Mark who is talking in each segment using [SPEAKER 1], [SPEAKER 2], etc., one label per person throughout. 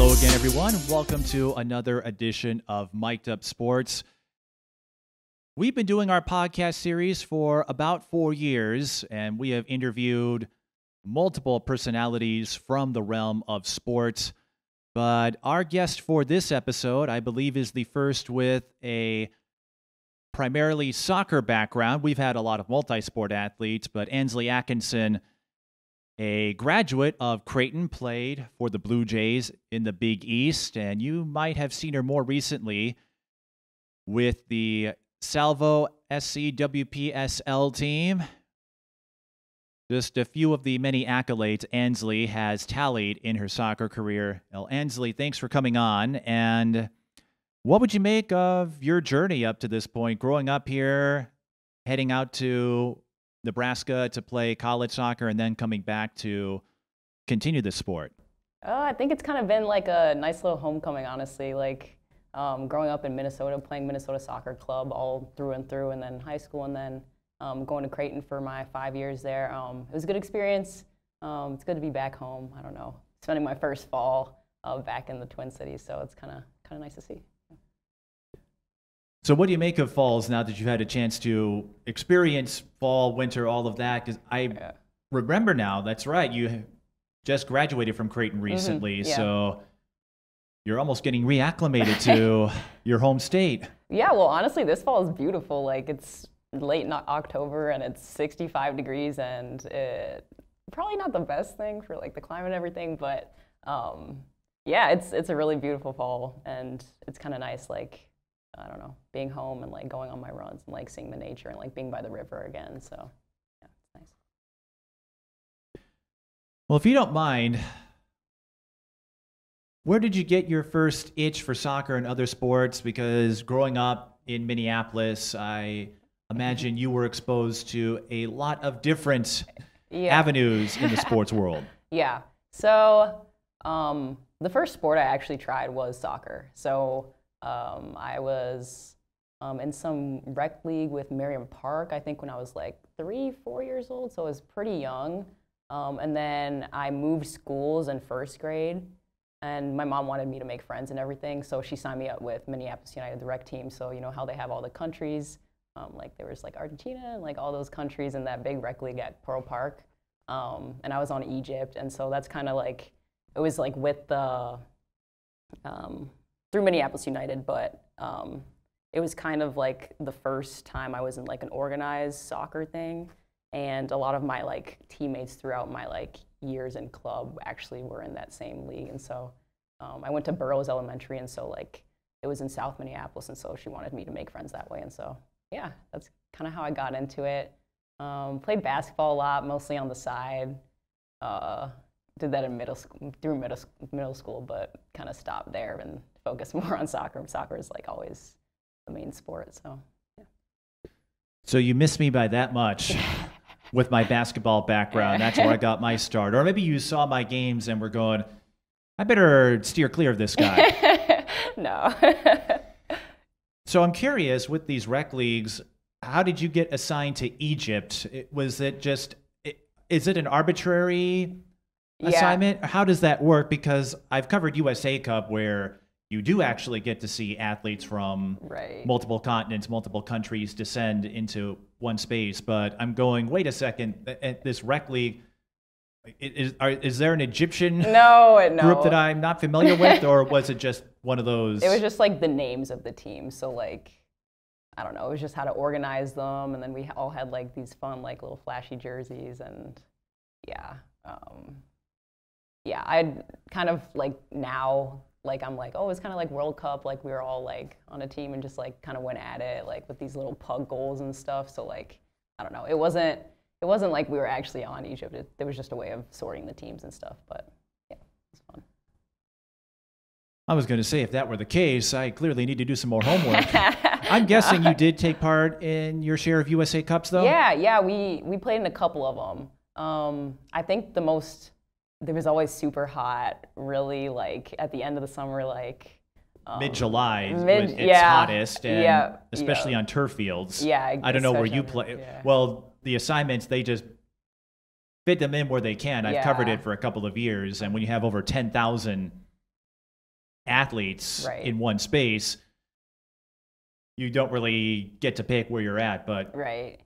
[SPEAKER 1] Hello again, everyone. Welcome to another edition of Mic'd Up Sports. We've been doing our podcast series for about 4 years, and we have interviewed multiple personalities from the realm of sports. But our guest for this episode, I believe, is the first with a primarily soccer background. We've had a lot of multi-sport athletes, but Ansley Atkinson, a graduate of Creighton, played for the Blue Jays in the Big East, and you might have seen her more recently with the Salvo SC WPSL team. Just a few of the many accolades Ansley has tallied in her soccer career. Well, Ansley, thanks for coming on. And what would you make of your journey up to this point, growing up here, heading out to Nebraska to play college soccer, and then coming back to continue the sport?
[SPEAKER 2] I think it's kind of been like a nice little homecoming, honestly. Like growing up in Minnesota, playing Minnesota Soccer Club all through and through, and then high school, and then going to Creighton for my 5 years there. It was a good experience. It's good to be back home. I don't know, spending my first fall back in the Twin Cities, so it's kind of nice to see.
[SPEAKER 1] So what do you make of falls now that you've had a chance to experience fall, winter, all of that? Because I remember now, that's right, you just graduated from Creighton recently, so you're almost getting reacclimated to your home state. Yeah,
[SPEAKER 2] well, honestly, this fall is beautiful. Like, it's late October, and it's 65 degrees, and probably not the best thing for, like, the climate and everything, but, yeah, it's a really beautiful fall, and it's kind of nice, like, I don't know, being home and like going on my runs and like seeing the nature and like being by the river again. So yeah, it's nice.
[SPEAKER 1] Well, if you don't mind, where did you get your first itch for soccer and other sports? Because growing up in Minneapolis, I imagine you were exposed to a lot of different avenues in the sports world.
[SPEAKER 2] Yeah. So the first sport I actually tried was soccer. So I was in some rec league with Merriam Park, I think when I was like 3-4 years old, so I was pretty young. And then I moved schools in first grade, and my mom wanted me to make friends and everything, so she signed me up with Minneapolis United, the rec team. So you know how they have all the countries, like there was like Argentina and like all those countries in that big rec league at Pearl Park. And I was on Egypt, and so that's kind of like, it was like with the through Minneapolis United, but it was kind of like the first time I was in like an organized soccer thing, and a lot of my like teammates throughout my like years in club actually were in that same league. And so I went to Burroughs Elementary, and so like it was in South Minneapolis, and so she wanted me to make friends that way, and so yeah, that's kind of how I got into it. Played basketball a lot, mostly on the side. Did that in middle school, but kind of stopped there and focused more on soccer. Soccer is like always the main sport, so yeah.
[SPEAKER 1] So you missed me by that much with my basketball background. That's where I got my start. Or maybe you saw my games and were going, I better steer clear of this guy.
[SPEAKER 2] No.
[SPEAKER 1] So I'm curious, with these rec leagues, how did you get assigned to Egypt? Was it just, is it an arbitrary assignment? How does that work? Because I've covered USA Cup, where you do actually get to see athletes from multiple continents, multiple countries descend into one space. But I'm going, wait a second, at this rec league, is there an Egyptian group that I'm not familiar with, or was it just one of those?
[SPEAKER 2] It was just like the names of the teams. So like, I don't know, it was just how to organize them, and then we all had like these fun like little flashy jerseys, and yeah, I'd kind of like now, like I'm like, oh, it's kind of like World Cup, like we were all like on a team and just like kind of went at it like with these little pug goals and stuff. So like, I don't know, it wasn't like we were actually on Egypt. There was just a way of sorting the teams and stuff, but yeah, it was fun.
[SPEAKER 1] I was going to say, if that were the case, I clearly need to do some more homework. I'm guessing you did take part in your share of USA Cups, though?
[SPEAKER 2] Yeah, we played in a couple of them. I think there was always super hot, really, like, at the end of the summer, like...
[SPEAKER 1] Mid-July, it's hottest, and especially on turf fields.
[SPEAKER 2] Yeah.
[SPEAKER 1] I don't know where you play. Yeah. Well, the assignments, they just fit them in where they can. I've covered it for a couple of years, and when you have over 10,000 athletes
[SPEAKER 2] Right.
[SPEAKER 1] in one space, you don't really get to pick where you're at. But
[SPEAKER 2] Right.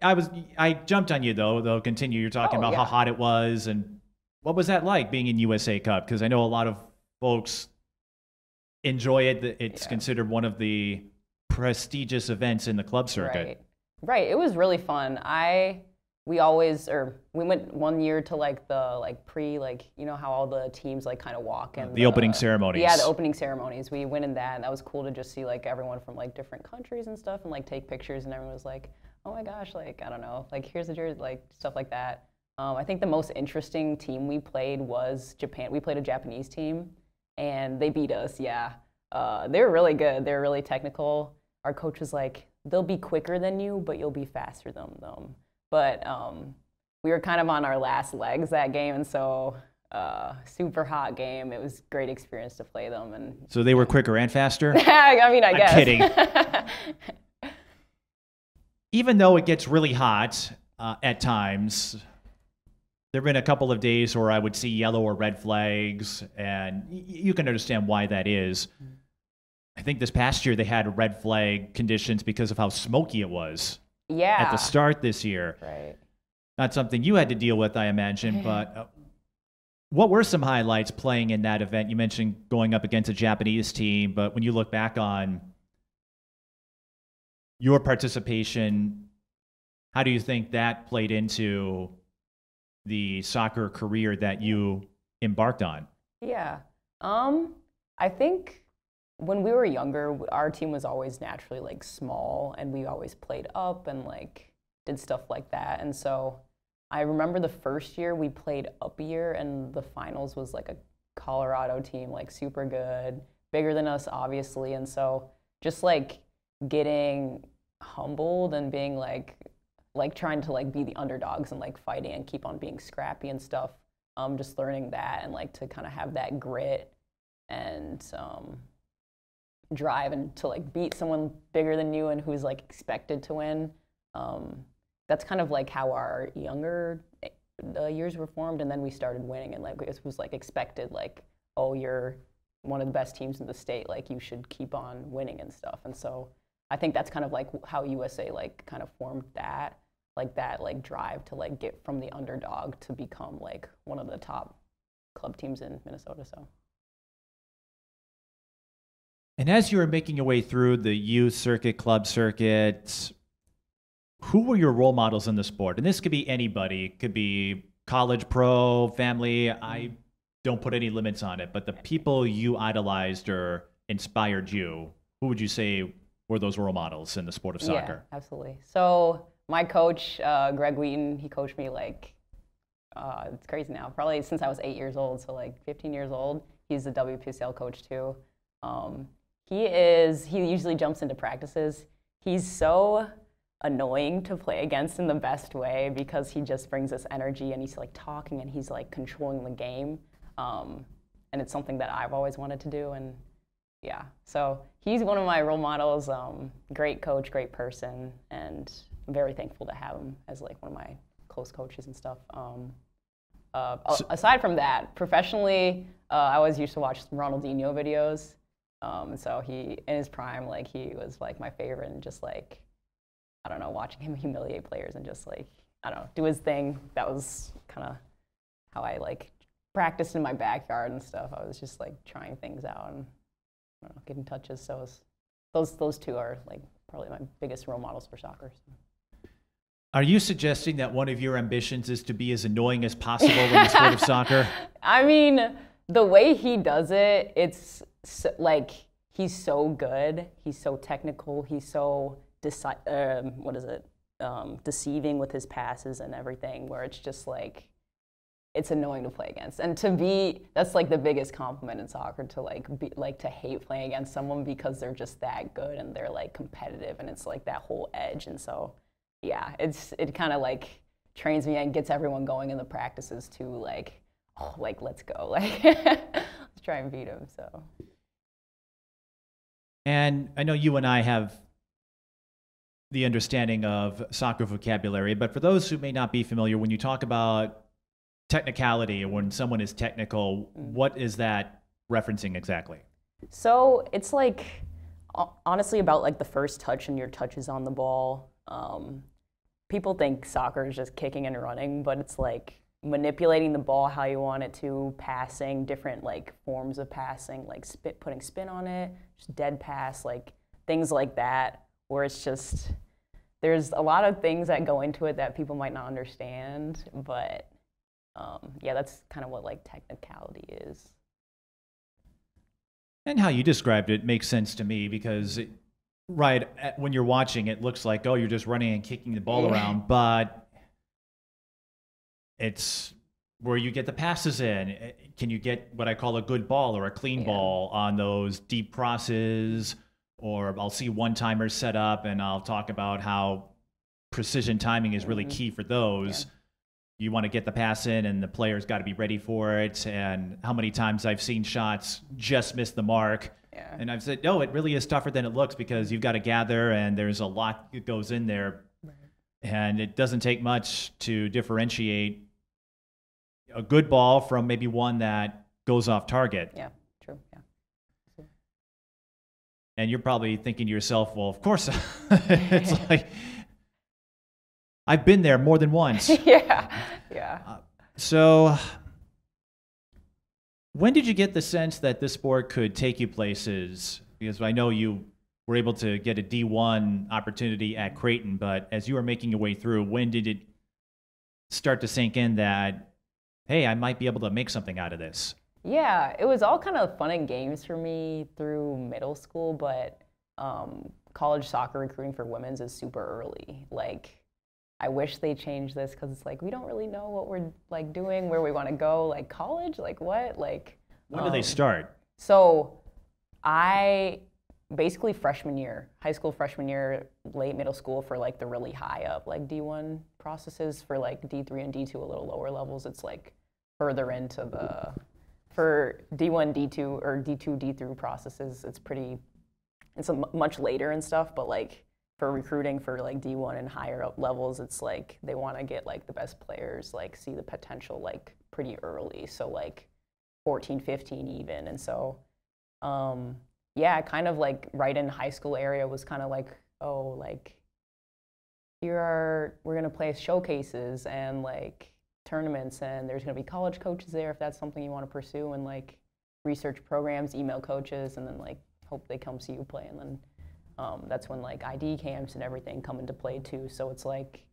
[SPEAKER 1] I jumped on you though. Continue. You're talking about how hot it was, and what was that like being in USA Cup? Because I know a lot of folks enjoy it. It's considered one of the prestigious events in the club circuit.
[SPEAKER 2] Right. It was really fun. We went one year to like the pre, you know how all the teams like kind of walk and
[SPEAKER 1] the opening ceremonies.
[SPEAKER 2] Yeah, the opening ceremonies. We went in that, and that was cool to just see like everyone from like different countries and stuff, and like take pictures, and everyone was like, oh my gosh, like I don't know, like here's the jersey, like stuff like that. I think the most interesting team we played was Japan. We played a Japanese team, and they beat us. Yeah, they were really good. They were really technical. Our coach was like, they'll be quicker than you, but you'll be faster than them. But we were kind of on our last legs that game, and so super hot game. It was a great experience to play them. And
[SPEAKER 1] so they were quicker and faster?
[SPEAKER 2] I mean, I guess.
[SPEAKER 1] I'm kidding. Even though it gets really hot at times, there have been a couple of days where I would see yellow or red flags, and you can understand why that is. I think this past year they had red flag conditions because of how smoky it was.
[SPEAKER 2] Yeah.
[SPEAKER 1] At the start this year.
[SPEAKER 2] Right.
[SPEAKER 1] Not something you had to deal with, I imagine, but what were some highlights playing in that event? You mentioned going up against a Japanese team, but when you look back on your participation, how do you think that played into the soccer career that you embarked on?
[SPEAKER 2] Yeah. I think when we were younger, our team was always naturally like small, and we always played up and like did stuff like that. And so I remember the first year we played up a year, and the finals was like a Colorado team, like super good, bigger than us, obviously. And so just like getting humbled and being like trying to like be the underdogs and like fighting and keep on being scrappy and stuff. Just learning that, and like to kind of have that grit and drive, and to like beat someone bigger than you and who's like expected to win. That's kind of like how our younger years were formed, and then we started winning, and like it was like expected, like, oh, you're one of the best teams in the state, like you should keep on winning and stuff. And so I think that's kind of like how USA like kind of formed that drive to like get from the underdog to become like one of the top club teams in Minnesota. So.
[SPEAKER 1] And as you were making your way through the youth circuit, club circuit, who were your role models in the sport? And this could be anybody. It could be college, pro, family. I don't put any limits on it. But the people you idolized or inspired you, who would you say were those role models in the sport of soccer?
[SPEAKER 2] Yeah, absolutely. So my coach, Greg Wheaton, he coached me like, it's crazy now, probably since I was 8 years old. So like 15 years old. He's the WPSL coach too. He usually jumps into practices. He's so annoying to play against in the best way, because he just brings this energy, and he's like talking, and he's like controlling the game. And it's something that I've always wanted to do. And yeah, so he's one of my role models. Great coach, great person, and I'm very thankful to have him as like one of my close coaches and stuff. Aside from that, professionally, I always used to watch Ronaldinho videos. So he, in his prime, like he was like my favorite, and just like, I don't know, watching him humiliate players and just like, I don't know, do his thing. That was kind of how I like practiced in my backyard and stuff. I was just like trying things out and, I don't know, getting touches. So those two are like probably my biggest role models for soccer. So.
[SPEAKER 1] Are you suggesting that one of your ambitions is to be as annoying as possible in the sport of soccer?
[SPEAKER 2] I mean, the way he does it, it's so, like, he's so good. He's so technical. He's so deceiving with his passes and everything, where it's just like, it's annoying to play against. And that's like the biggest compliment in soccer, to hate playing against someone, because they're just that good and they're like competitive, and it's like that whole edge. And so, yeah, it kind of like trains me and gets everyone going in the practices to like, oh, like, let's go, like, let's try and beat him. So.
[SPEAKER 1] And I know you and I have the understanding of soccer vocabulary, but for those who may not be familiar, when you talk about technicality, or when someone is technical, what is that referencing exactly?
[SPEAKER 2] So it's like honestly about like the first touch and your touches on the ball. People think soccer is just kicking and running, but it's like manipulating the ball how you want it to, passing, different like forms of passing, like putting spin on it, just dead pass, like things like that, where it's just, there's a lot of things that go into it that people might not understand, but yeah, that's kind of what like technicality is.
[SPEAKER 1] And how you described it makes sense to me because, right, when you're watching, it looks like, oh, you're just running and kicking the ball around, but it's where you get the passes in. Can you get what I call a good ball or a clean ball on those deep crosses? Or I'll see one-timers set up, and I'll talk about how precision timing is really key for those. You want to get the pass in, and the player's got to be ready for it. And how many times I've seen shots just miss the mark. And I've said, no, it really is tougher than it looks because you've got to gather, and there's a lot that goes in there. And it doesn't take much to differentiate a good ball from maybe one that goes off target.
[SPEAKER 2] Yeah, true. Yeah.
[SPEAKER 1] And you're probably thinking to yourself, well, of course, it's like, I've been there more than once.
[SPEAKER 2] Yeah.
[SPEAKER 1] So when did you get the sense that this sport could take you places? Because I know you were able to get a D1 opportunity at Creighton, but as you were making your way through, when did it start to sink in that, hey, I might be able to make something out of this?
[SPEAKER 2] Yeah, it was all kind of fun and games for me through middle school, but college soccer recruiting for women's is super early. Like, I wish they changed this because it's like we don't really know what we're like doing, where we want to go. Like college, like what? Like
[SPEAKER 1] when do they start?
[SPEAKER 2] So, I basically freshman year, high school freshman year, late middle school for like the really high up like D1 processes. For like D3 and D2, a little lower levels, it's like further into the. For D1, D2, or D2, D3 processes, it's much later and stuff, but like for recruiting for like D1 and higher up levels, it's like they want to get like the best players, like see the potential like pretty early, so like 14, 15 even. And so, yeah, kind of like right in high school area was kind of like, oh, like we're going to play showcases and like tournaments, and there's going to be college coaches there if that's something you want to pursue, and like research programs, email coaches, and then like hope they come see you play. And then that's when like ID camps and everything come into play too. So it's like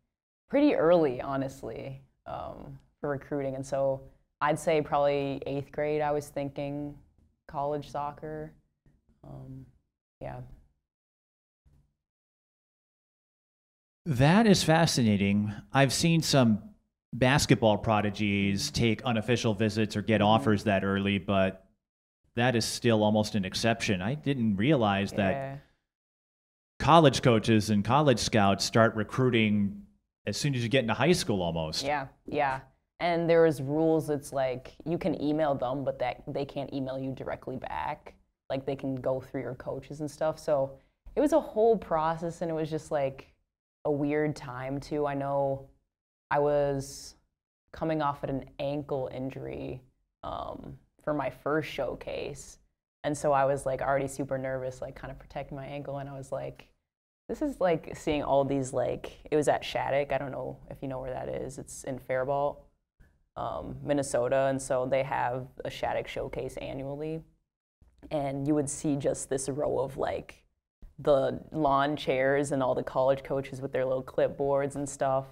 [SPEAKER 2] pretty early, honestly, for recruiting. And so I'd say probably 8th grade I was thinking college soccer. Yeah.
[SPEAKER 1] That is fascinating. I've seen some basketball prodigies take unofficial visits or get offers that early, but that is still almost an exception. I didn't realize that college coaches and college scouts start recruiting as soon as you get into high school almost.
[SPEAKER 2] Yeah. And there's rules. It's like you can email them, but that they can't email you directly back. Like they can go through your coaches and stuff. So it was a whole process, and it was just like a weird time too. I know I was coming off at an ankle injury for my first showcase. And so I was like already super nervous, like kind of protecting my ankle. And I was like, this is like seeing all these, like, it was at Shattuck. I don't know if you know where that is. It's in Faribault, Minnesota. And so they have a Shattuck showcase annually. And you would see just this row of like the lawn chairs and all the college coaches with their little clipboards and stuff.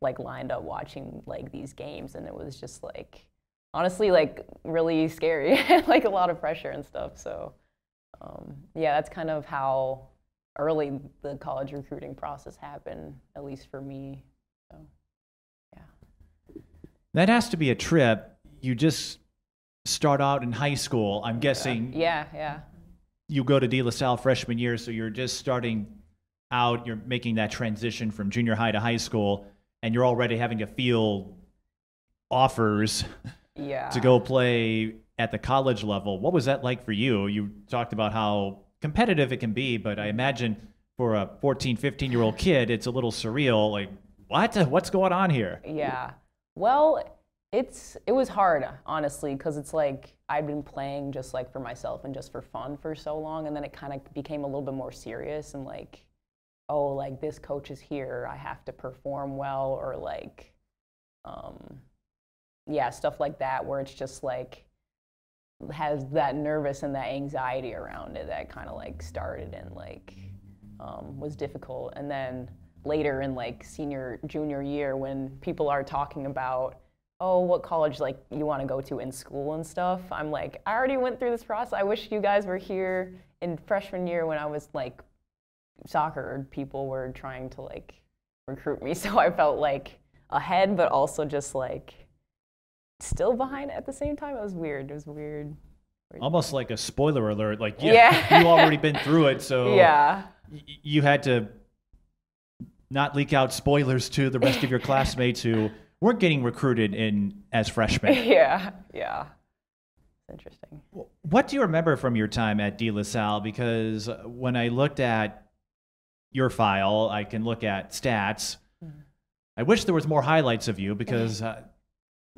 [SPEAKER 2] Like lined up watching like these games, and it was just like honestly like really scary, like a lot of pressure and stuff. So yeah, that's kind of how early the college recruiting process happened, at least for me. So yeah,
[SPEAKER 1] that has to be a trip. You just start out in high school, I'm guessing.
[SPEAKER 2] Yeah.
[SPEAKER 1] You go to DeLaSalle freshman year, so you're just starting out, you're making that transition from junior high to high school, and you're already having to field offers to go play at the college level. What was that like for you? You talked about how competitive it can be, but I imagine for a 14, 15-year-old kid, it's a little surreal. Like, what's going on here?
[SPEAKER 2] Yeah. Well, It was hard, honestly, because it's like I'd been playing just like for myself and just for fun for so long, and then it kind of became a little bit more serious and like, oh, like this coach is here, I have to perform well, or like, yeah, stuff like that, where it's just like has that nervous and that anxiety around it that kind of like started and like was difficult. And then later in like junior year, when people are talking about, oh, what college like you want to go to in school and stuff, I'm like, I already went through this process. I wish you guys were here in freshman year when I was like soccer. People were trying to like recruit me, so I felt like ahead, but also just like still behind at the same time. It was weird. It was weird.
[SPEAKER 1] Almost like a spoiler alert. Like,
[SPEAKER 2] yeah.
[SPEAKER 1] You already been through it, so
[SPEAKER 2] yeah,
[SPEAKER 1] you had to not leak out spoilers to the rest of your classmates who weren't getting recruited as freshmen.
[SPEAKER 2] yeah. It's interesting.
[SPEAKER 1] What do you remember from your time at DeLaSalle? Because when I looked at your file, I can look at stats. I wish there was more highlights of you because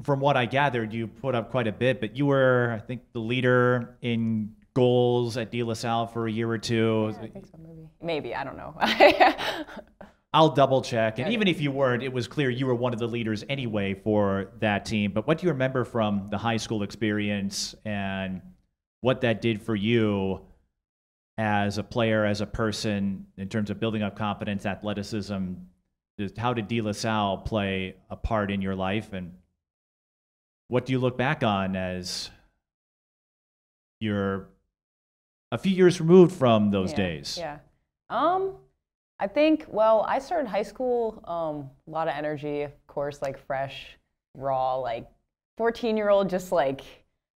[SPEAKER 1] from what I gathered, you put up quite a bit, but you were, I think, the leader in goals at DeLaSalle for a year or two.
[SPEAKER 2] Yeah, I think so, maybe. Maybe, I don't know.
[SPEAKER 1] I'll double check. And even if you weren't, it was clear you were one of the leaders anyway for that team. But what do you remember from the high school experience and what that did for you as a player, as a person, in terms of building up confidence, athleticism? Just how did DeLaSalle play a part in your life? And what do you look back on as you're a few years removed from those days?
[SPEAKER 2] Yeah. I think, well, I started high school, a lot of energy, of course, like fresh, raw, like 14-year-old, just like,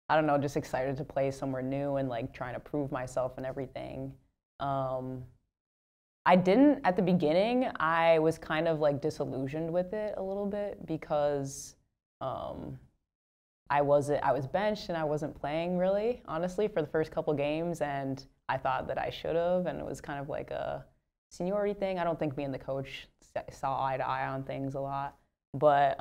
[SPEAKER 2] I don't know, just excited to play somewhere new and like trying to prove myself and everything. I didn't, at the beginning, I was kind of like disillusioned with it a little bit because I was benched and I wasn't playing really, honestly, for the first couple games, and I thought that I should have, and it was kind of like a seniority thing. I don't think me and the coach saw eye to eye on things a lot, but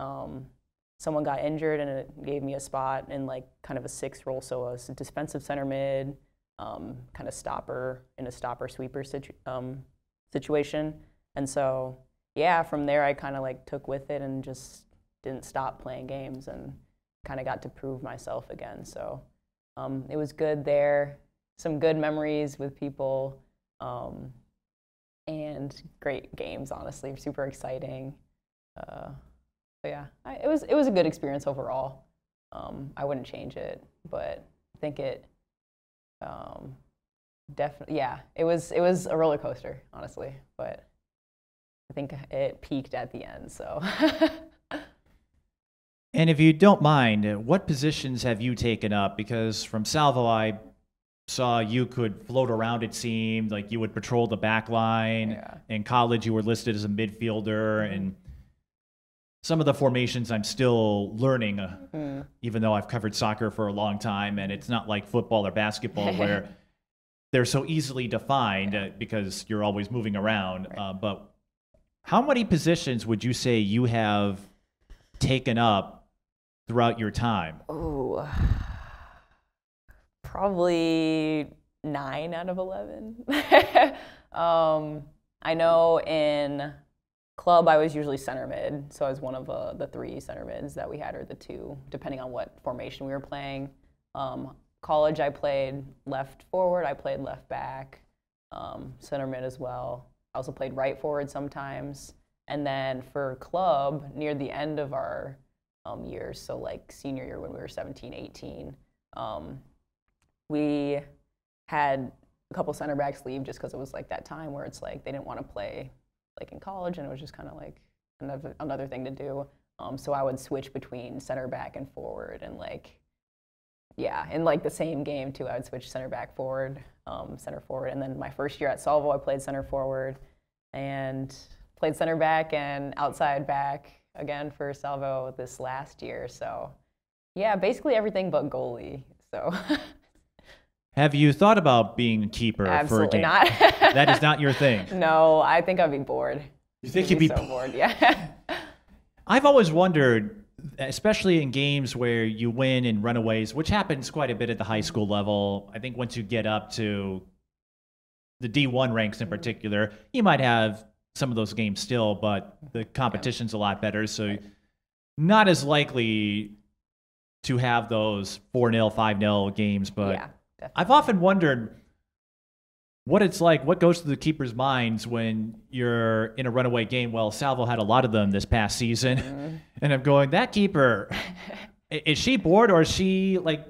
[SPEAKER 2] someone got injured and it gave me a spot in like kind of a sixth role, so a defensive center mid, kind of stopper in a stopper sweeper situation. And so yeah, from there I kind of like took with it and just didn't stop playing games and kind of got to prove myself again. So it was good there, some good memories with people, and great games, honestly, super exciting. So yeah, it was a good experience overall. I wouldn't change it, but I think it definitely, yeah, it was a roller coaster, honestly, but I think it peaked at the end, so.
[SPEAKER 1] And if you don't mind, what positions have you taken up? Because from Salvo, I saw you could float around, it seemed, like you would patrol the back line.
[SPEAKER 2] Yeah.
[SPEAKER 1] In college, you were listed as a midfielder, and some of the formations I'm still learning, even though I've covered soccer for a long time, and it's not like football or basketball where they're so easily defined because you're always moving around. Right. But how many positions would you say you have taken up throughout your time?
[SPEAKER 2] Oh, probably 9 out of 11. I know in club I was usually center mid, so I was one of the 3 center mids that we had, or the 2, depending on what formation we were playing. College I played left forward, I played left back, center mid as well. I also played right forward sometimes. And then for club, near the end of our years, so like senior year when we were 17, 18, we had a couple center backs leave just because it was like that time where it's like they didn't want to play like in college, and it was just kind of like another thing to do. So I would switch between center back and forward, and like, yeah, in like the same game too, I would switch center back forward, center forward. And then my first year at Salvo, I played center forward and played center back and outside back again for Salvo this last year. So yeah, basically everything but goalie. So
[SPEAKER 1] have you thought about being a keeper?
[SPEAKER 2] Absolutely
[SPEAKER 1] for a game?
[SPEAKER 2] Not.
[SPEAKER 1] That is not your thing.
[SPEAKER 2] No, I think I'd be bored.
[SPEAKER 1] You think you'd be
[SPEAKER 2] so bored? Yeah.
[SPEAKER 1] I've always wondered especially in games where you win in runaways, which happens quite a bit at the high school level. I think once you get up to the D1 ranks in particular, you might have some of those games still, but the competition's a lot better. So not as likely to have those 4-0, 5-0 games. But I've often wondered what it's like, what goes through the keeper's minds when you're in a runaway game. Well, Salvo had a lot of them this past season. And I'm going, that keeper, is she bored or is she like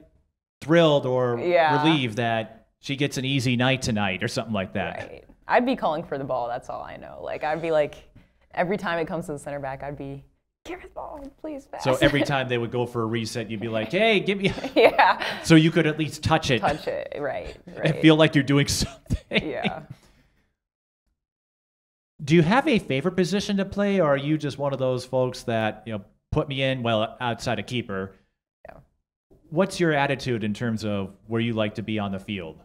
[SPEAKER 1] thrilled or relieved that she gets an easy night tonight or something like that?
[SPEAKER 2] Right. I'd be calling for the ball. That's all I know. Like, I'd be like, every time it comes to the center back, I'd be, give her the ball, please, pass.
[SPEAKER 1] So every time they would go for a reset, you'd be like, hey, give me. Yeah. So you could at least touch it.
[SPEAKER 2] Touch it, right.
[SPEAKER 1] And feel like you're doing something.
[SPEAKER 2] Yeah.
[SPEAKER 1] Do you have a favorite position to play, or are you just one of those folks that, put me in, well, outside a keeper? Yeah. What's your attitude in terms of where you like to be on the field?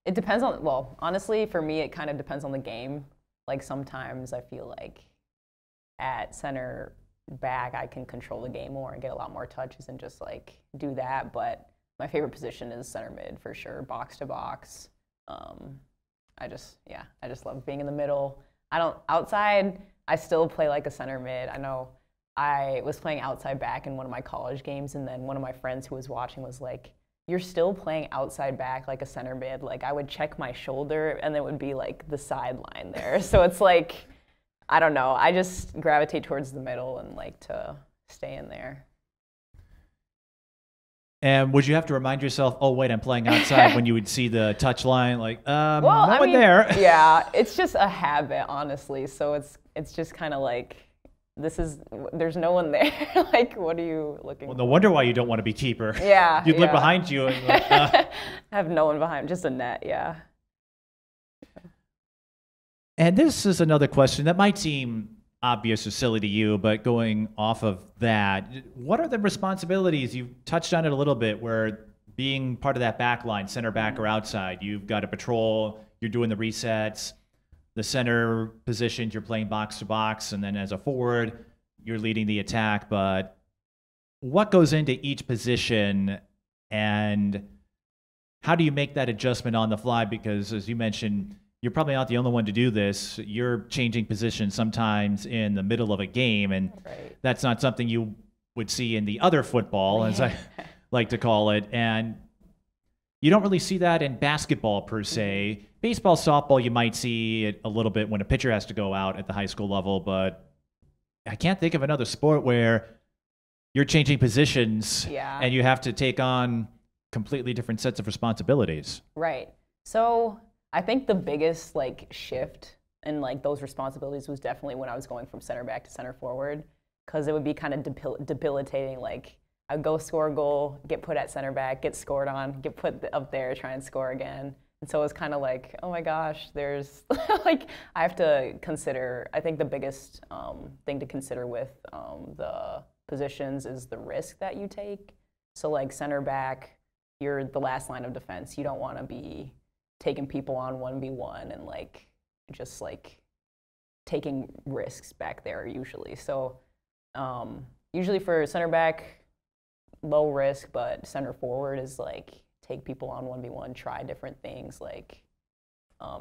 [SPEAKER 2] It depends on, honestly, for me, it kind of depends on the game. Like, sometimes I feel like at center back, I can control the game more and get a lot more touches and just, like, do that. But my favorite position is center mid, for sure, box to box. I just love being in the middle. Outside, I still play like a center mid. I know I was playing outside back in one of my college games, and then one of my friends who was watching was like, you're still playing outside back like a center mid. Like, I would check my shoulder and it would be like the sideline there. So it's like, I don't know. I just gravitate towards the middle and like to stay in there.
[SPEAKER 1] And would you have to remind yourself, oh, wait, I'm playing outside when you would see the touch line? Like, no one there.
[SPEAKER 2] Yeah, it's just a habit, honestly. So it's just kind of like, there's no one there. Like, what are you looking for?
[SPEAKER 1] No wonder why you don't want to be keeper.
[SPEAKER 2] Yeah.
[SPEAKER 1] You'd look behind you and like,
[SPEAKER 2] have no one behind, just a net, yeah.
[SPEAKER 1] And this is another question that might seem obvious or silly to you, but going off of that, what are the responsibilities? You touched on it a little bit, where being part of that back line, center back or outside, you've got to patrol, you're doing the resets, the center positions, you're playing box to box, and then as a forward, you're leading the attack. But what goes into each position, and how do you make that adjustment on the fly? Because as you mentioned, you're probably not the only one to do this. You're changing positions sometimes in the middle of a game, and that's not something you would see in the other football, as I like to call it. And you don't really see that in basketball per se. Baseball, softball, you might see it a little bit when a pitcher has to go out at the high school level, but I can't think of another sport where you're changing positions and you have to take on completely different sets of responsibilities.
[SPEAKER 2] Right. So I think the biggest like shift in like those responsibilities was definitely when I was going from center back to center forward, because it would be kind of debilitating. Like, I'd go score a goal, get put at center back, get scored on, get put up there, try and score again. And so it was kind of like, oh my gosh, there's like, I have to consider, I think the biggest thing to consider with the positions is the risk that you take. So like center back, you're the last line of defense. You don't want to be taking people on 1v1 and like just like taking risks back there usually. So usually for center back, low risk, but center forward is like take people on 1v1, try different things like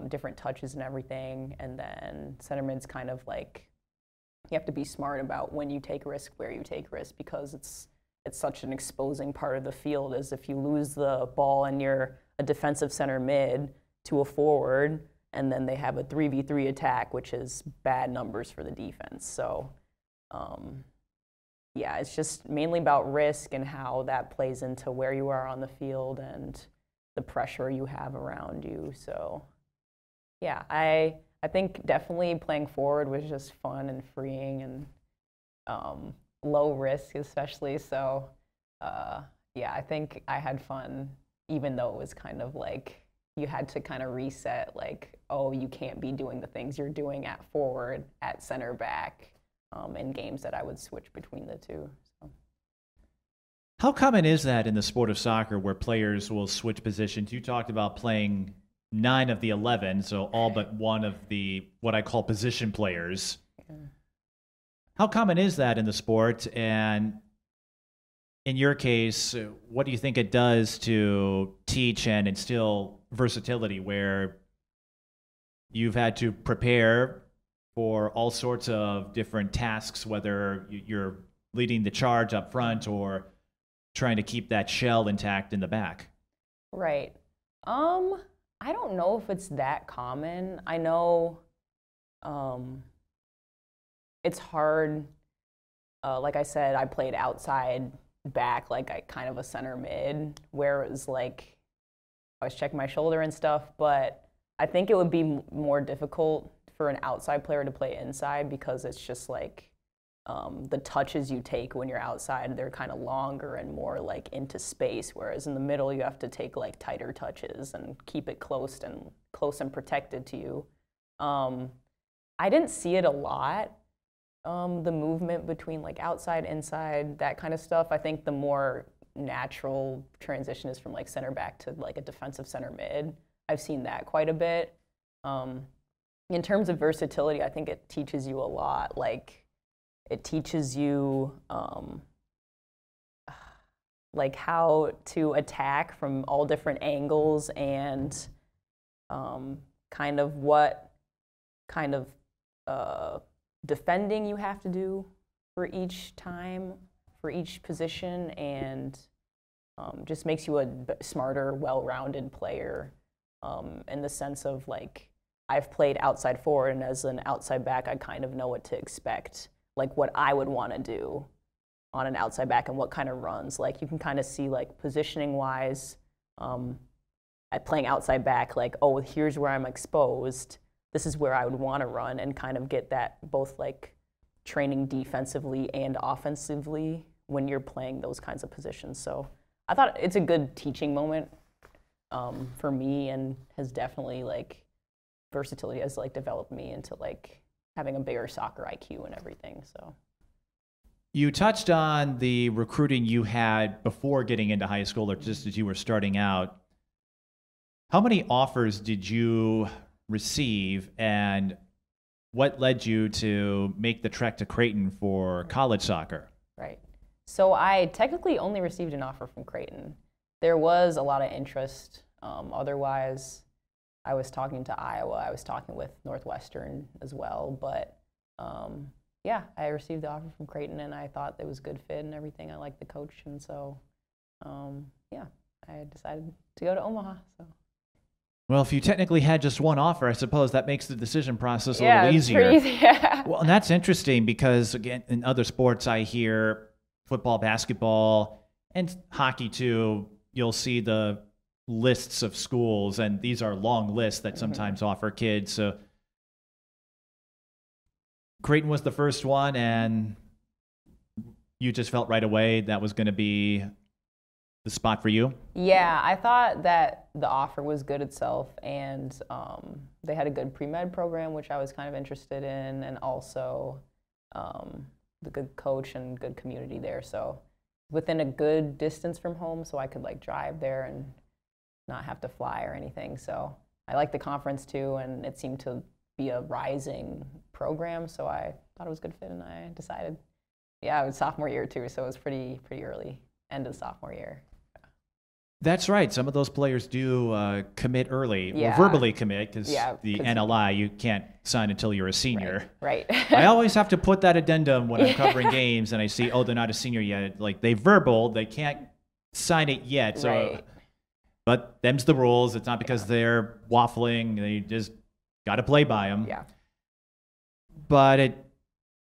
[SPEAKER 2] different touches and everything. And then center mid's kind of like, you have to be smart about when you take risk, where you take risk, because it's such an exposing part of the field. As if you lose the ball and you're a defensive center mid to a forward, and then they have a 3v3 attack, which is bad numbers for the defense. So yeah, it's just mainly about risk and how that plays into where you are on the field and the pressure you have around you. So yeah, I think definitely playing forward was just fun and freeing and low risk especially. So yeah, I think I had fun, even though it was kind of like you had to kind of reset, like, oh, you can't be doing the things you're doing at forward, at center back, in games that I would switch between the two. So.
[SPEAKER 1] How common is that in the sport of soccer where players will switch positions? You talked about playing 9 of the 11, so all but one of the what I call position players. How common is that in the sport? And in your case, what do you think it does to teach and instill versatility where you've had to prepare for all sorts of different tasks, whether you're leading the charge up front or trying to keep that shell intact in the back?
[SPEAKER 2] Right. I don't know if it's that common. I know it's hard. Like I said, I played outside back, like I kind of a center mid, where it was like I was checking my shoulder and stuff, but I think it would be more difficult for an outside player to play inside because it's just like the touches you take when you're outside, they're kind of longer and more like into space, whereas in the middle you have to take like tighter touches and keep it close and protected to you. I didn't see it a lot, the movement between like outside, inside, that kind of stuff. I think the more natural transition is from like center back to like a defensive center mid. I've seen that quite a bit. In terms of versatility, I think it teaches you a lot. Like, it teaches you like how to attack from all different angles and kind of what kind of defending you have to do for each time, for each position, and just makes you a smarter, well-rounded player in the sense of like, I've played outside forward, and as an outside back, I kind of know what to expect, like what I would want to do on an outside back and what kind of runs. Like you can kind of see like positioning wise at playing outside back, like, oh, here's where I'm exposed. This is where I would want to run, and kind of get that both like training defensively and offensively when you're playing those kinds of positions. So I thought it's a good teaching moment for me, and has definitely like versatility has like developed me into like having a bigger soccer IQ and everything. So
[SPEAKER 1] you touched on the recruiting you had before getting into high school, or just as you were starting out. How many offers did you receive, and what led you to make the trek to Creighton for college soccer?
[SPEAKER 2] Right. So I technically only received an offer from Creighton. There was a lot of interest. Otherwise, I was talking to Iowa. I was talking with Northwestern as well. But yeah, I received the offer from Creighton, and I thought it was a good fit and everything. I liked the coach, and so yeah, I decided to go to Omaha. So.
[SPEAKER 1] Well, if you technically had just one offer, I suppose that makes the decision process a little easier.
[SPEAKER 2] Yeah, it's pretty easy. Yeah.
[SPEAKER 1] Well, and that's interesting because, again, in other sports I hear, football, basketball, and hockey too, you'll see the lists of schools, and these are long lists that sometimes offer kids. So Creighton was the first one, and you just felt right away that was going to be the spot for you?
[SPEAKER 2] Yeah, I thought that the offer was good itself, and they had a good pre-med program, which I was kind of interested in, and also the good coach and good community there. So within a good distance from home, so I could like drive there and not have to fly or anything. So I liked the conference too, and it seemed to be a rising program, so I thought it was a good fit, and I decided. Yeah, it was sophomore year too, so it was pretty early, end of sophomore year.
[SPEAKER 1] That's right. Some of those players do commit early,
[SPEAKER 2] Yeah.
[SPEAKER 1] or verbally commit, because
[SPEAKER 2] Yeah,
[SPEAKER 1] the
[SPEAKER 2] 'cause-
[SPEAKER 1] NLI, you can't sign until you're a senior.
[SPEAKER 2] Right.
[SPEAKER 1] I always have to put that addendum when I'm covering games and I see, oh, they're not a senior yet. Like, they verbal, they can't sign it yet. So,
[SPEAKER 2] Right.
[SPEAKER 1] But them's the rules. It's not because they're waffling. They just got to play by them.
[SPEAKER 2] Yeah.
[SPEAKER 1] But it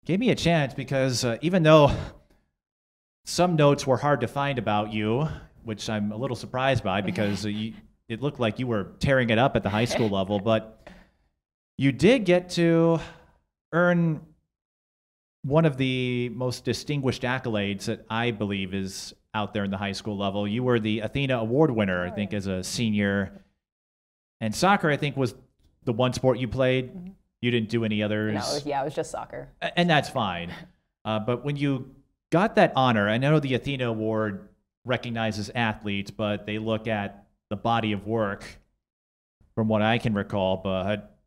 [SPEAKER 1] gave me a chance because even though some notes were hard to find about you, which I'm a little surprised by because it looked like you were tearing it up at the high school level, but you did get to earn one of the most distinguished accolades that I believe is out there in the high school level. You were the Athena Award winner, I think, as a senior. And soccer, I think, was the one sport you played. Mm-hmm. You didn't do any others.
[SPEAKER 2] No, it was just soccer.
[SPEAKER 1] And that's fine. But when you got that honor, I know the Athena Award recognizes athletes, but they look at the body of work from what I can recall. But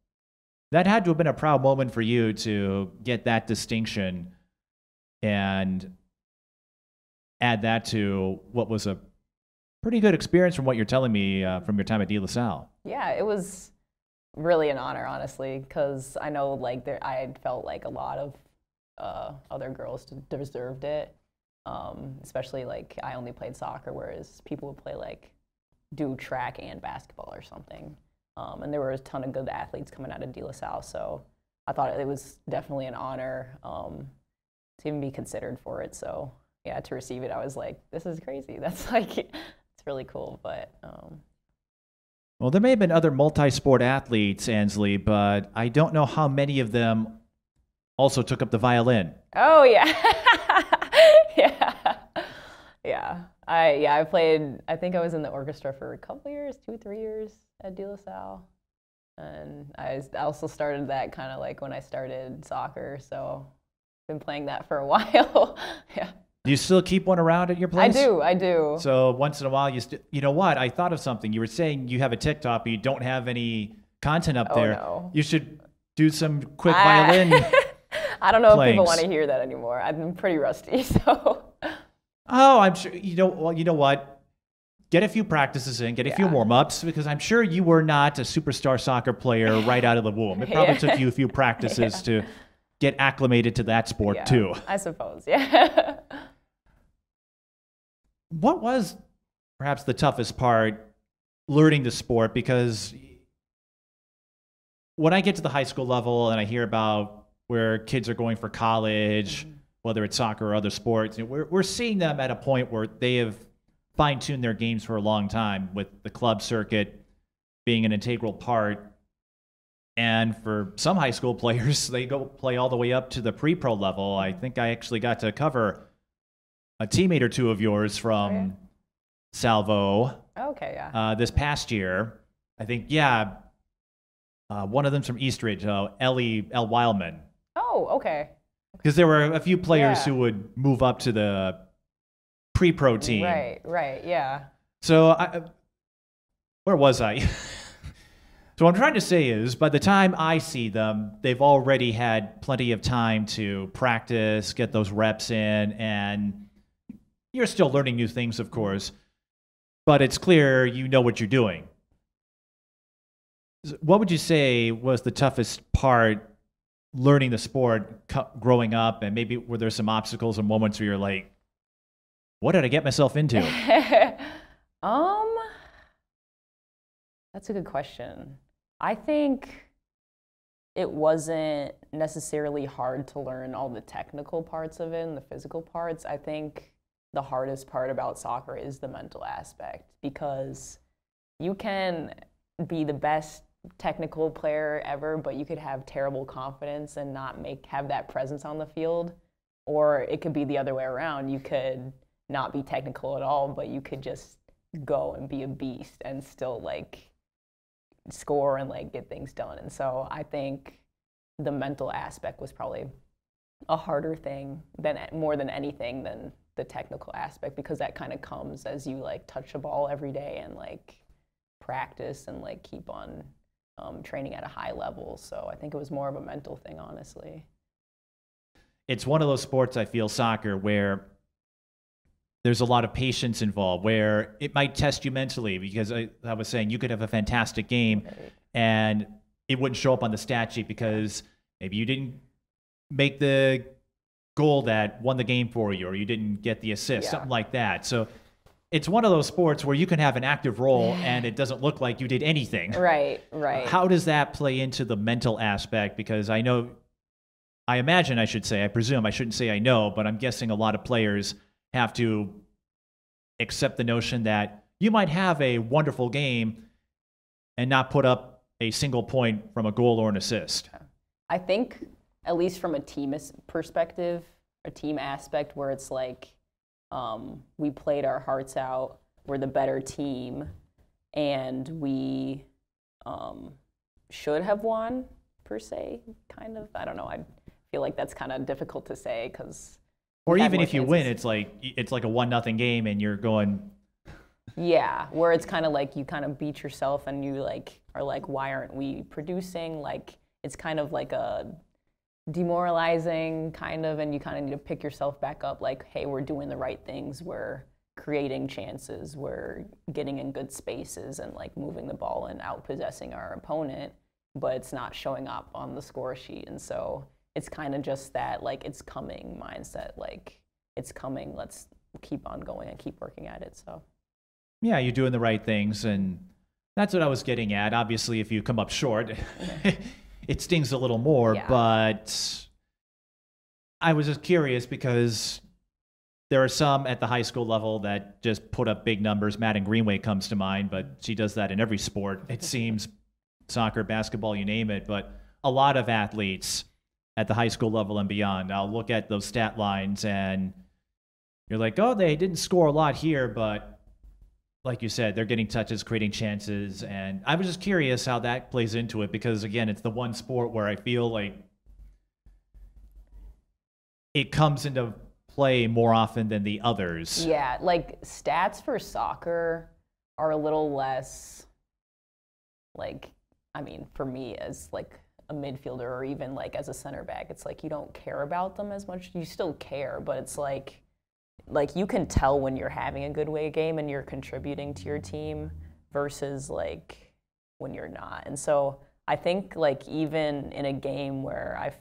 [SPEAKER 1] that had to have been a proud moment for you to get that distinction. and add that to what was a pretty good experience from what you're telling me from your time at DeLaSalle.
[SPEAKER 2] Yeah, it was really an honor, honestly, because I know like I had felt like a lot of other girls deserved it, especially like I only played soccer, whereas people would play like do track and basketball or something. And there were a ton of good athletes coming out of DeLaSalle, so I thought it was definitely an honor to even be considered for it. So yeah, to receive it, I was like, this is crazy. That's like, it's really cool. But
[SPEAKER 1] well, there may have been other multi-sport athletes, Ansley, but I don't know how many of them also took up the violin.
[SPEAKER 2] Oh yeah, yeah. I played. I think I was in the orchestra for a couple years, 2-3 years at DeLaSalle, and I also started that kind of like when I started soccer. So been playing that for a while. Yeah.
[SPEAKER 1] Do you still keep one around at your place?
[SPEAKER 2] I do.
[SPEAKER 1] So once in a while, you know what? I thought of something. You were saying you have a TikTok, but you don't have any content up there.
[SPEAKER 2] No.
[SPEAKER 1] You should do some quick violin.
[SPEAKER 2] I don't know
[SPEAKER 1] playings.
[SPEAKER 2] If people want to hear that anymore. I'm pretty rusty, so.
[SPEAKER 1] Oh, I'm sure. Well, you know what? Get a few practices in, get a few warm-ups, because I'm sure you were not a superstar soccer player right out of the womb. It probably took you a few practices to get acclimated to that sport too.
[SPEAKER 2] I suppose, yeah.
[SPEAKER 1] What was perhaps the toughest part learning the sport? Because when I get to the high school level and I hear about where kids are going for college, whether it's soccer or other sports, we're seeing them at a point where they have fine-tuned their games for a long time, with the club circuit being an integral part. And for some high school players, they go play all the way up to the pre-pro level. I think I actually got to cover a teammate or two of yours from Salvo.
[SPEAKER 2] Okay, yeah.
[SPEAKER 1] This past year, I think, one of them's from Eastridge, Ellie L. Wildman.
[SPEAKER 2] Oh, okay.
[SPEAKER 1] Because there were a few players who would move up to the pre-pro team.
[SPEAKER 2] Right, yeah.
[SPEAKER 1] So, where was I? So what I'm trying to say is, by the time I see them, they've already had plenty of time to practice, get those reps in, and you're still learning new things, of course, but it's clear you know what you're doing. What would you say was the toughest part learning the sport growing up, and maybe were there some obstacles and moments where you're like, what did I get myself into?
[SPEAKER 2] That's a good question. I think it wasn't necessarily hard to learn all the technical parts of it and the physical parts. I think the hardest part about soccer is the mental aspect, because you can be the best technical player ever, but you could have terrible confidence and not have that presence on the field. Or it could be the other way around. You could not be technical at all, but you could just go and be a beast and still like score and like get things done. And so I think the mental aspect was probably a harder thing more than anything than the technical aspect, because that kind of comes as you like touch a ball every day and like practice and like keep on training at a high level. So I think it was more of a mental thing, honestly.
[SPEAKER 1] It's one of those sports, I feel, soccer, where there's a lot of patience involved, where it might test you mentally, because I was saying you could have a fantastic game and it wouldn't show up on the stat sheet because maybe you didn't make the goal that won the game for you, or you didn't get the assist, something like that. So it's one of those sports where you can have an active role and it doesn't look like you did anything.
[SPEAKER 2] Right.
[SPEAKER 1] How does that play into the mental aspect? Because I imagine I should say, I presume, I shouldn't say I know, but I'm guessing a lot of players have to accept the notion that you might have a wonderful game and not put up a single point from a goal or an assist.
[SPEAKER 2] I think, at least from a team perspective, a team aspect, where it's like we played our hearts out, we're the better team, and we should have won, per se, kind of. I don't know. I feel like that's kind of difficult to say, because
[SPEAKER 1] or even if you win, it's like a 1-0 game and you're going.
[SPEAKER 2] Yeah, where it's kind of like you kind of beat yourself and you like are like, why aren't we producing? Like it's kind of like a demoralizing kind of, and you kind of need to pick yourself back up like, hey, we're doing the right things, we're creating chances, we're getting in good spaces and like moving the ball and out-possessing our opponent, but it's not showing up on the score sheet. And so it's kind of just that like it's coming mindset, like it's coming, let's keep on going and keep working at it. So
[SPEAKER 1] yeah, you're doing the right things, and that's what I was getting at. Obviously, if you come up short, it stings a little more, but I was just curious because there are some at the high school level that just put up big numbers. Madden Greenway comes to mind, but she does that in every sport, it seems, soccer, basketball, you name it. But a lot of athletes at the high school level and beyond, I'll look at those stat lines and you're like, oh, they didn't score a lot here, but like you said, they're getting touches, creating chances. And I was just curious how that plays into it because, again, it's the one sport where I feel like it comes into play more often than the others.
[SPEAKER 2] Yeah, like stats for soccer are a little less, like, I mean, for me as like a midfielder or even like as a center back, it's like you don't care about them as much. You still care, but it's like you can tell when you're having a good game and you're contributing to your team versus like when you're not. And so I think like even in a game where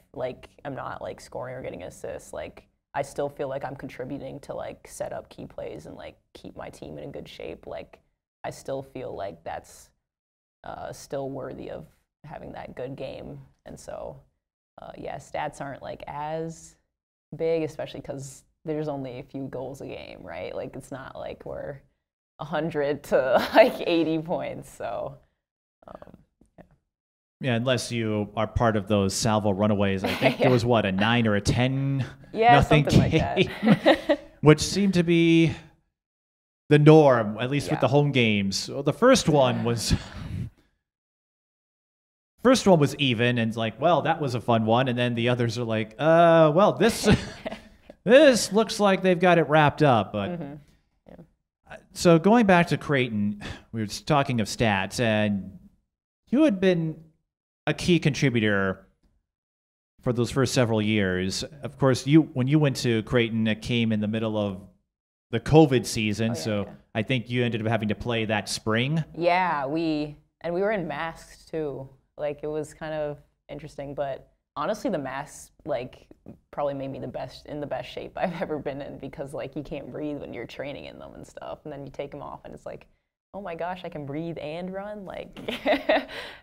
[SPEAKER 2] I'm not like scoring or getting assists, like I still feel like I'm contributing to like set up key plays and like keep my team in a good shape. Like I still feel like that's still worthy of having that good game. And so yeah, stats aren't like as big, especially because there's only a few goals a game, right? Like it's not like we're 100 to like 80 points. So
[SPEAKER 1] yeah, unless you are part of those Salvo runaways. I think there was what, a 9 or a 10 nothing
[SPEAKER 2] something
[SPEAKER 1] game,
[SPEAKER 2] like that.
[SPEAKER 1] which seemed to be the norm, at least with the home games. Well, the first one was even, and it's like, well, that was a fun one. And then the others are like, well, this looks like they've got it wrapped up. But so going back to Creighton, we were just talking of stats, and you had been a key contributor for those first several years. Of course, when you went to Creighton, it came in the middle of the COVID season, I think you ended up having to play that spring.
[SPEAKER 2] Yeah, we were in masks too. Like it was kind of interesting, but honestly, the masks like probably made me in the best shape I've ever been in because like you can't breathe when you're training in them and stuff, and then you take them off and it's like, oh my gosh, I can breathe and run like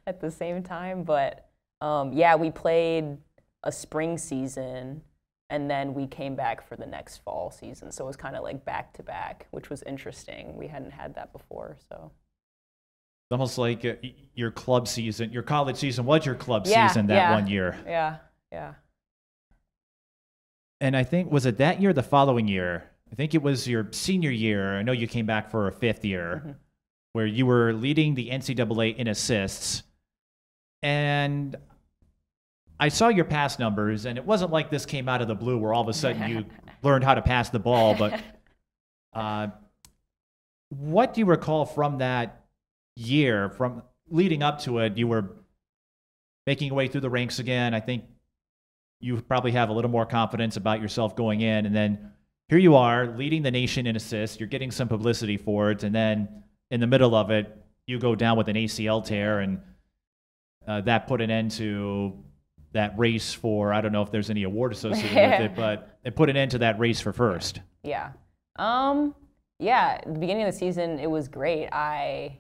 [SPEAKER 2] at the same time. But yeah, we played a spring season and then we came back for the next fall season. So it was kind of like back to back, which was interesting. We hadn't had that before, so.
[SPEAKER 1] Almost like your club season, your college season was your club season that 1 year.
[SPEAKER 2] Yeah.
[SPEAKER 1] And I think, was it that year or the following year? I think it was your senior year. I know you came back for a fifth year where you were leading the NCAA in assists. And I saw your pass numbers, and it wasn't like this came out of the blue where all of a sudden you learned how to pass the ball. But what do you recall from that year, from leading up to it? You were making your way through the ranks again. I think you probably have a little more confidence about yourself going in, and then here you are leading the nation in assists. You're getting some publicity for it, and then in the middle of it, you go down with an ACL tear, and that put an end to that race for, I don't know if there's any award associated with it, but it put an end to that race for first.
[SPEAKER 2] Yeah. Yeah, at the beginning of the season, it was great. I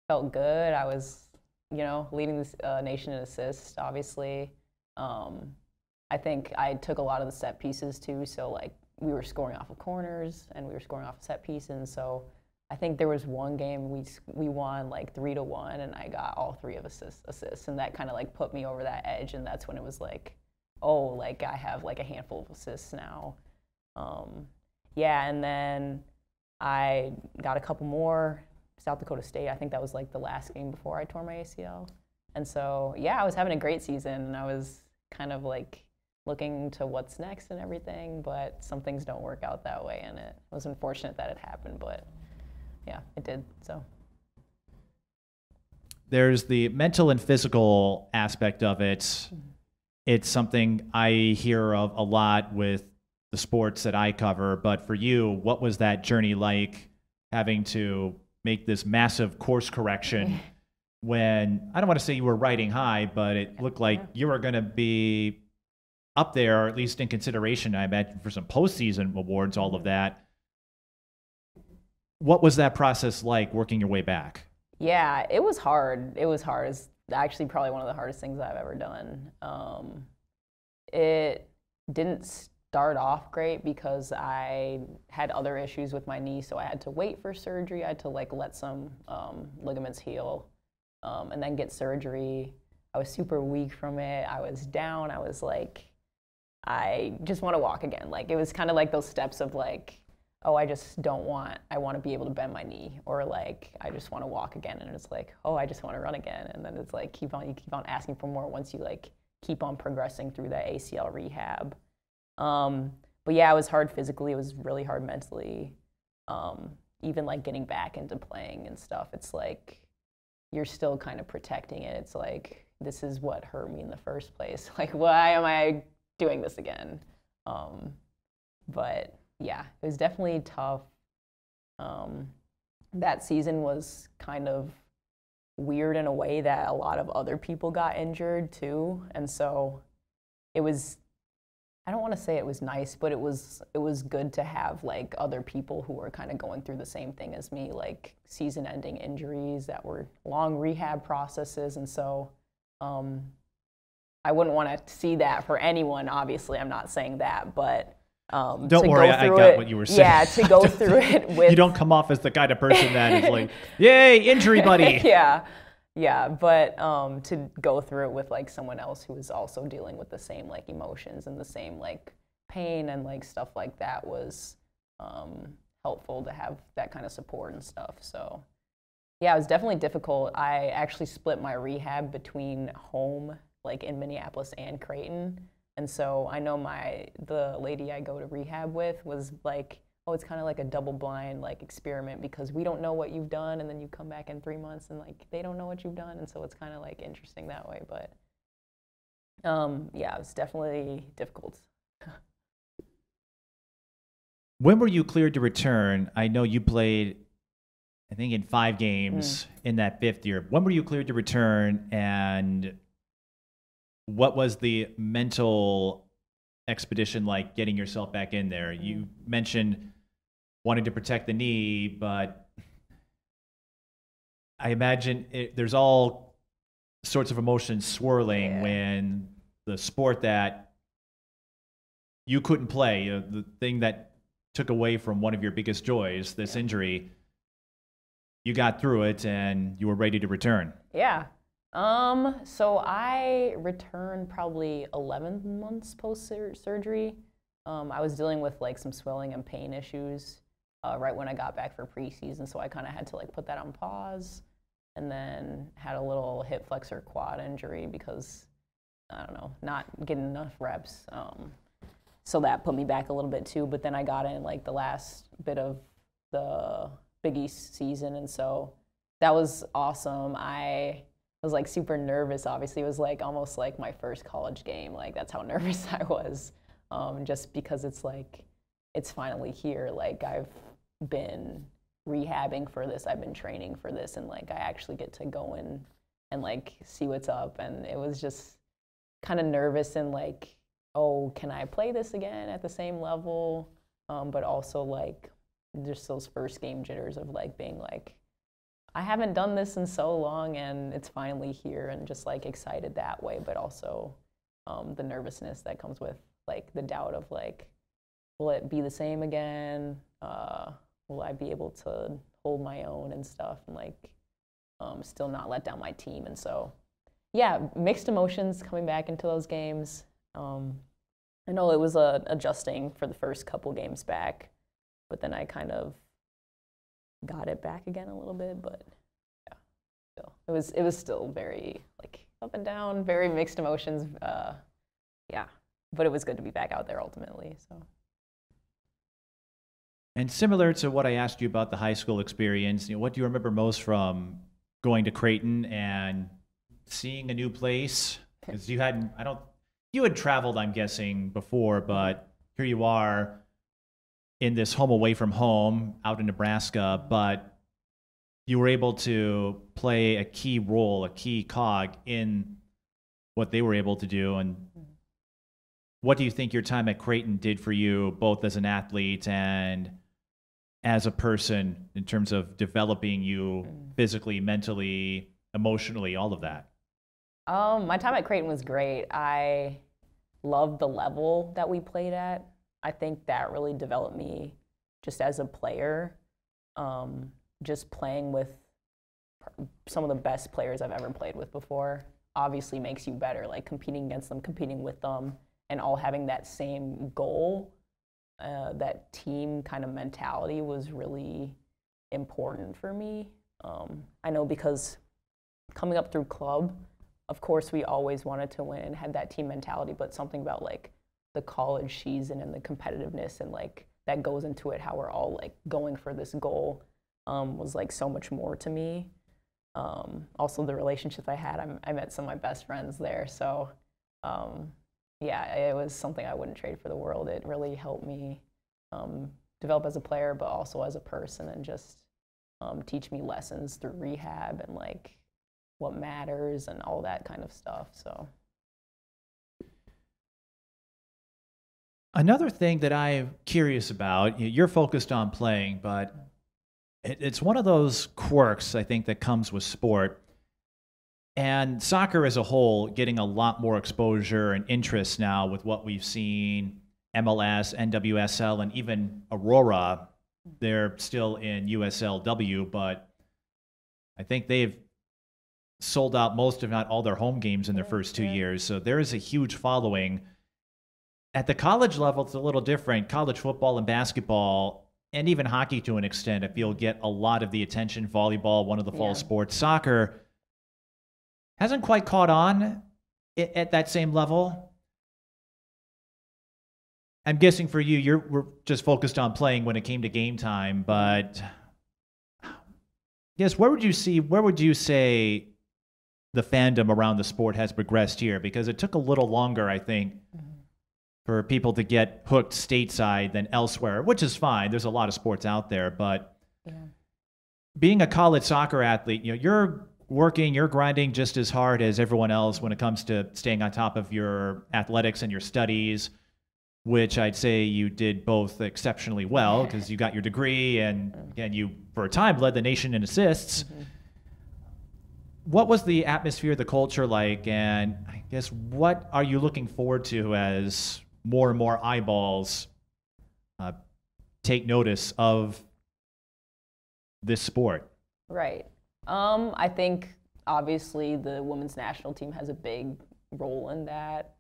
[SPEAKER 2] felt good. I was, leading the nation in assists, obviously. I think I took a lot of the set pieces too. So like we were scoring off of corners and we were scoring off of set pieces. And so I think there was one game we won like 3-1, and I got all 3 of assists, and that kind of like put me over that edge. And that's when it was like, oh, like I have like a handful of assists now. Yeah, and then I got a couple more. South Dakota State, I think that was like the last game before I tore my ACL. And so, yeah, I was having a great season, and I was kind of like looking to what's next and everything, but some things don't work out that way, and it was unfortunate that it happened, but yeah, it did, so.
[SPEAKER 1] There's the mental and physical aspect of it. it's something I hear of a lot with the sports that I cover. But for you, what was that journey like, having to make this massive course correction when, I don't want to say you were riding high, but it looked like you were going to be up there, or at least in consideration, I imagine, for some postseason awards, all of that. What was that process like, working your way back?
[SPEAKER 2] Yeah, it was hard. It was hard. It's actually probably one of the hardest things I've ever done. It didn't start off great because I had other issues with my knee, so I had to wait for surgery. I had to like let some ligaments heal and then get surgery. I was super weak from it. I was down. I was like, I just want to walk again. Like, it was kind of like those steps of like, oh, I want to be able to bend my knee, or like, I just want to walk again. And it's like, oh, I just want to run again. And then it's like, you keep on asking for more once you like keep on progressing through that ACL rehab. But yeah, it was hard physically. It was really hard mentally. Even like getting back into playing and stuff, it's like, you're still kind of protecting it. It's like, this is what hurt me in the first place. Like, why am I doing this again? But yeah, it was definitely tough. That season was kind of weird in a way that a lot of other people got injured too. And so it was, I don't want to say it was nice, but it was good to have like other people who were kind of going through the same thing as me, like season-ending injuries that were long rehab processes. And so I wouldn't want to see that for anyone. Obviously, I'm not saying that, but
[SPEAKER 1] don't worry, I got what you were saying.
[SPEAKER 2] Yeah, to go through it with...
[SPEAKER 1] You don't come off as the kind of person that is like, yay, injury buddy.
[SPEAKER 2] Yeah, but to go through it with like someone else who is also dealing with the same like emotions and the same like pain and like stuff like that was helpful to have that kind of support and stuff. So yeah, it was definitely difficult. I actually split my rehab between home, like in Minneapolis, and Creighton. And so I know the lady I go to rehab with was like, oh, it's kind of like a double-blind like experiment, because we don't know what you've done, and then you come back in 3 months and like they don't know what you've done, and so it's kind of like interesting that way. But yeah, it was definitely difficult.
[SPEAKER 1] When were you cleared to return? I know you played, I think, in 5 games in that 5th year. When were you cleared to return, and what was the mental expedition like, getting yourself back in there? You mentioned wanting to protect the knee, but I imagine there's all sorts of emotions swirling when the sport that you couldn't play, the thing that took away from one of your biggest joys, this injury, you got through it and you were ready to return.
[SPEAKER 2] Yeah. So I returned probably 11 months post-surgery. I was dealing with like some swelling and pain issues right when I got back for preseason, so I kind of had to like put that on pause, and then had a little hip flexor quad injury because, I don't know, not getting enough reps. So that put me back a little bit too, but then I got in like the last bit of the Big East season, and so that was awesome. I was like super nervous. Obviously, it was like almost like my first college game. Like, that's how nervous I was, just because it's like, it's finally here. Like, I've been rehabbing for this, I've been training for this, and like I actually get to go in and like see what's up. And it was just kind of nervous and like, oh, can I play this again at the same level? But also like just those first game jitters of like being like, I haven't done this in so long and it's finally here, and just like excited that way, but also the nervousness that comes with like the doubt of like, will it be the same again? Will I be able to hold my own and stuff, and like still not let down my team? And so, yeah, mixed emotions coming back into those games. I know it was adjusting for the first couple games back, but then I kind of got it back again a little bit. But yeah, still, it was still very like up and down, very mixed emotions. Yeah, but it was good to be back out there ultimately. So.
[SPEAKER 1] And similar to what I asked you about the high school experience, what do you remember most from going to Creighton and seeing a new place? Because you hadn't, you had traveled, I'm guessing, before, but here you are in this home away from home out in Nebraska, but you were able to play a key role, a key cog in what they were able to do. And what do you think your time at Creighton did for you, both as an athlete and as a person, in terms of developing you physically, mentally, emotionally, all of that?
[SPEAKER 2] My time at Creighton was great. I loved the level that we played at. I think that really developed me just as a player. Just playing with some of the best players I've ever played with before obviously makes you better, like competing against them, competing with them, and all having that same goal. That team kind of mentality was really important for me. I know because coming up through club, of course we always wanted to win and had that team mentality, but something about like the college season and the competitiveness and like that goes into it, how we're all like going for this goal, was like so much more to me. Also the relationships I had, I met some of my best friends there. So yeah, it was something I wouldn't trade for the world. It really helped me develop as a player, but also as a person, and just teach me lessons through rehab and like what matters and all that kind of stuff. So
[SPEAKER 1] another thing that I'm curious about, you're focused on playing, but it's one of those quirks, I think, that comes with sport. And soccer as a whole getting a lot more exposure and interest now with what we've seen, MLS, NWSL, and even Aurora. They're still in USLW, but I think they've sold out most, if not all, their home games in their first 2 years. So there is a huge following. At the college level, it's a little different. College football and basketball, and even hockey to an extent, I feel, get a lot of the attention. Volleyball, one of the fall sports. Soccer hasn't quite caught on at that same level. I'm guessing for you, we're just focused on playing when it came to game time. But yes, where would you say the fandom around the sport has progressed here? Because it took a little longer, I think, for people to get hooked stateside than elsewhere, which is fine. There's a lot of sports out there, but being a college soccer athlete, you're working, you're grinding just as hard as everyone else when it comes to staying on top of your athletics and your studies, which I'd say you did both exceptionally well because you got your degree and again, you for a time led the nation in assists. What was the atmosphere, the culture like, and I guess what are you looking forward to as more and more eyeballs take notice of this sport?
[SPEAKER 2] Right. I think obviously the women's national team has a big role in that.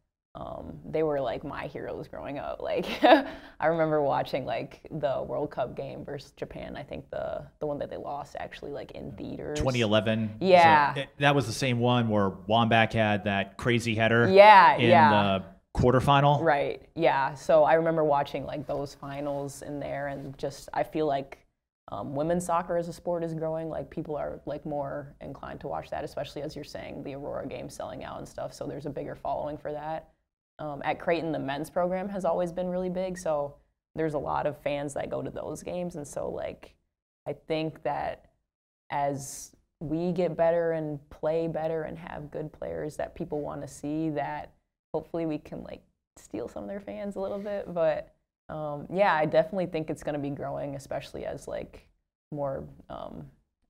[SPEAKER 2] They were like my heroes growing up. Like I remember watching like the World Cup game versus Japan. I think the one that they lost actually like in theaters.
[SPEAKER 1] 2011.
[SPEAKER 2] Yeah.
[SPEAKER 1] So that was the same one where Wambach had that crazy header. In the quarterfinal.
[SPEAKER 2] Right. Yeah. So I remember watching like those finals in there, and just I feel like women's soccer as a sport is growing. Like people are like more inclined to watch that, especially as you're saying the Aurora game selling out and stuff. So there's a bigger following for that. At Creighton, the men's program has always been really big. So there's a lot of fans that go to those games. And so like I think that as we get better and play better and have good players that people want to see, that hopefully we can like steal some of their fans a little bit. But yeah, I definitely think it's going to be growing, especially as like more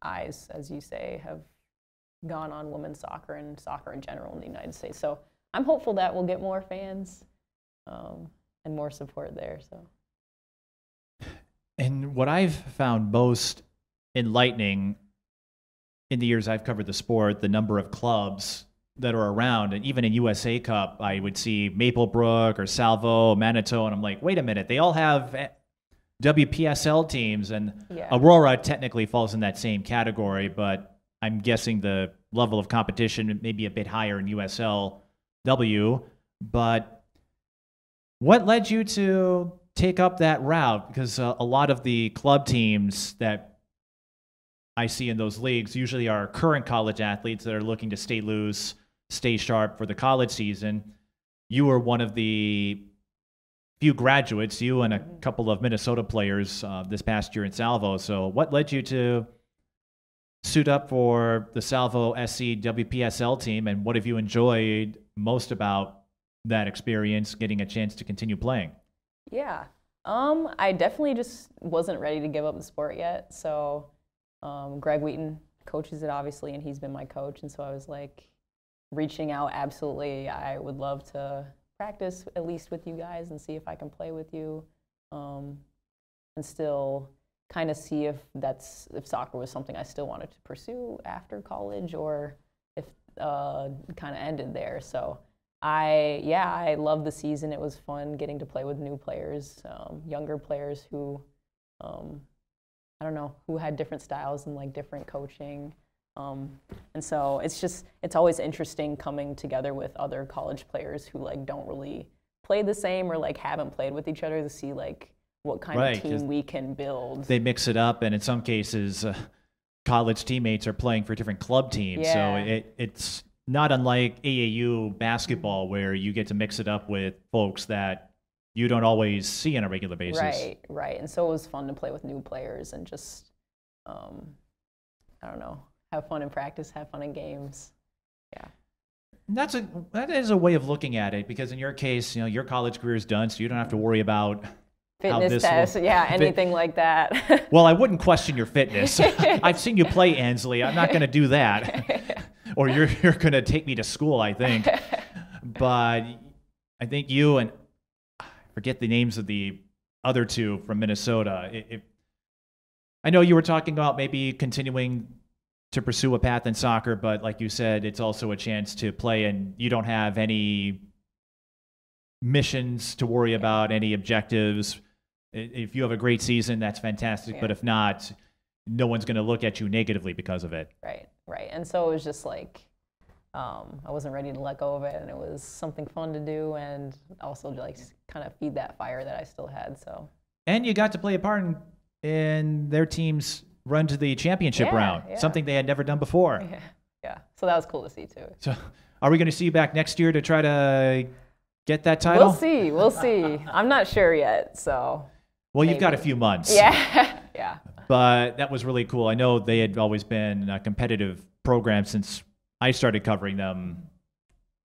[SPEAKER 2] eyes, as you say, have gone on women's soccer and soccer in general in the United States. So I'm hopeful that we'll get more fans and more support there. So.
[SPEAKER 1] And what I've found most enlightening in the years I've covered the sport, the number of clubs that are around, and even in USA Cup, I would see Maplebrook or Salvo, Manitou, and I'm like, wait a minute, they all have WPSL teams, and Aurora technically falls in that same category, but I'm guessing the level of competition may be a bit higher in USLW. But what led you to take up that route? Because a lot of the club teams that I see in those leagues usually are current college athletes that are looking to stay loose, stay sharp for the college season. you were one of the few graduates, you and a couple of Minnesota players this past year in Salvo. So what led you to suit up for the Salvo SC WPSL team, and what have you enjoyed most about that experience, getting a chance to continue playing?
[SPEAKER 2] Yeah. I definitely just wasn't ready to give up the sport yet. So Greg Wheaton coaches it, obviously, and he's been my coach. And so I was like reaching out, absolutely, I would love to practice at least with you guys and see if I can play with you, and still kind of see if soccer was something I still wanted to pursue after college, or if kind of ended there. So I loved the season. It was fun getting to play with new players, younger players who, I don't know, who had different styles and like different coaching. And so it's always interesting coming together with other college players who like don't really play the same or like haven't played with each other to see like what kind of team we can build. They
[SPEAKER 1] mix it up, and in some cases, college teammates are playing for different club teams.
[SPEAKER 2] Yeah.
[SPEAKER 1] So it's not unlike AAU basketball, where you get to mix it up with folks that you don't always see on a regular basis.
[SPEAKER 2] Right. And so it was fun to play with new players and just, I don't know, have fun in practice, have fun in games. Yeah.
[SPEAKER 1] That is a way of looking at it, because in your case, your college career is done, so you don't have to worry about
[SPEAKER 2] fitness tests, anything like that.
[SPEAKER 1] Well, I wouldn't question your fitness. I've seen you play, Ansley. I'm not going to do that. Or you're going to take me to school, I think. But I think you and I forget the names of the other two from Minnesota. I know you were talking about maybe continuing to pursue a path in soccer, but like you said, it's also a chance to play, and you don't have any missions to worry about, any objectives. If you have a great season, that's fantastic. But if not, no one's going to look at you negatively because of it.
[SPEAKER 2] Right. And so it was just like, I wasn't ready to let go of it, and it was something fun to do, and also to like kind of feed that fire that I still had. So. And
[SPEAKER 1] you got to play a part in their team's run to the championship round, something they had never done before.
[SPEAKER 2] Yeah. So that was cool to see too.
[SPEAKER 1] So, are we going to see you back next year to try to get that title?
[SPEAKER 2] We'll see. I'm not sure yet. So.
[SPEAKER 1] Well, you've got a few months.
[SPEAKER 2] Yeah.
[SPEAKER 1] But that was really cool. I know they had always been a competitive program since I started covering them,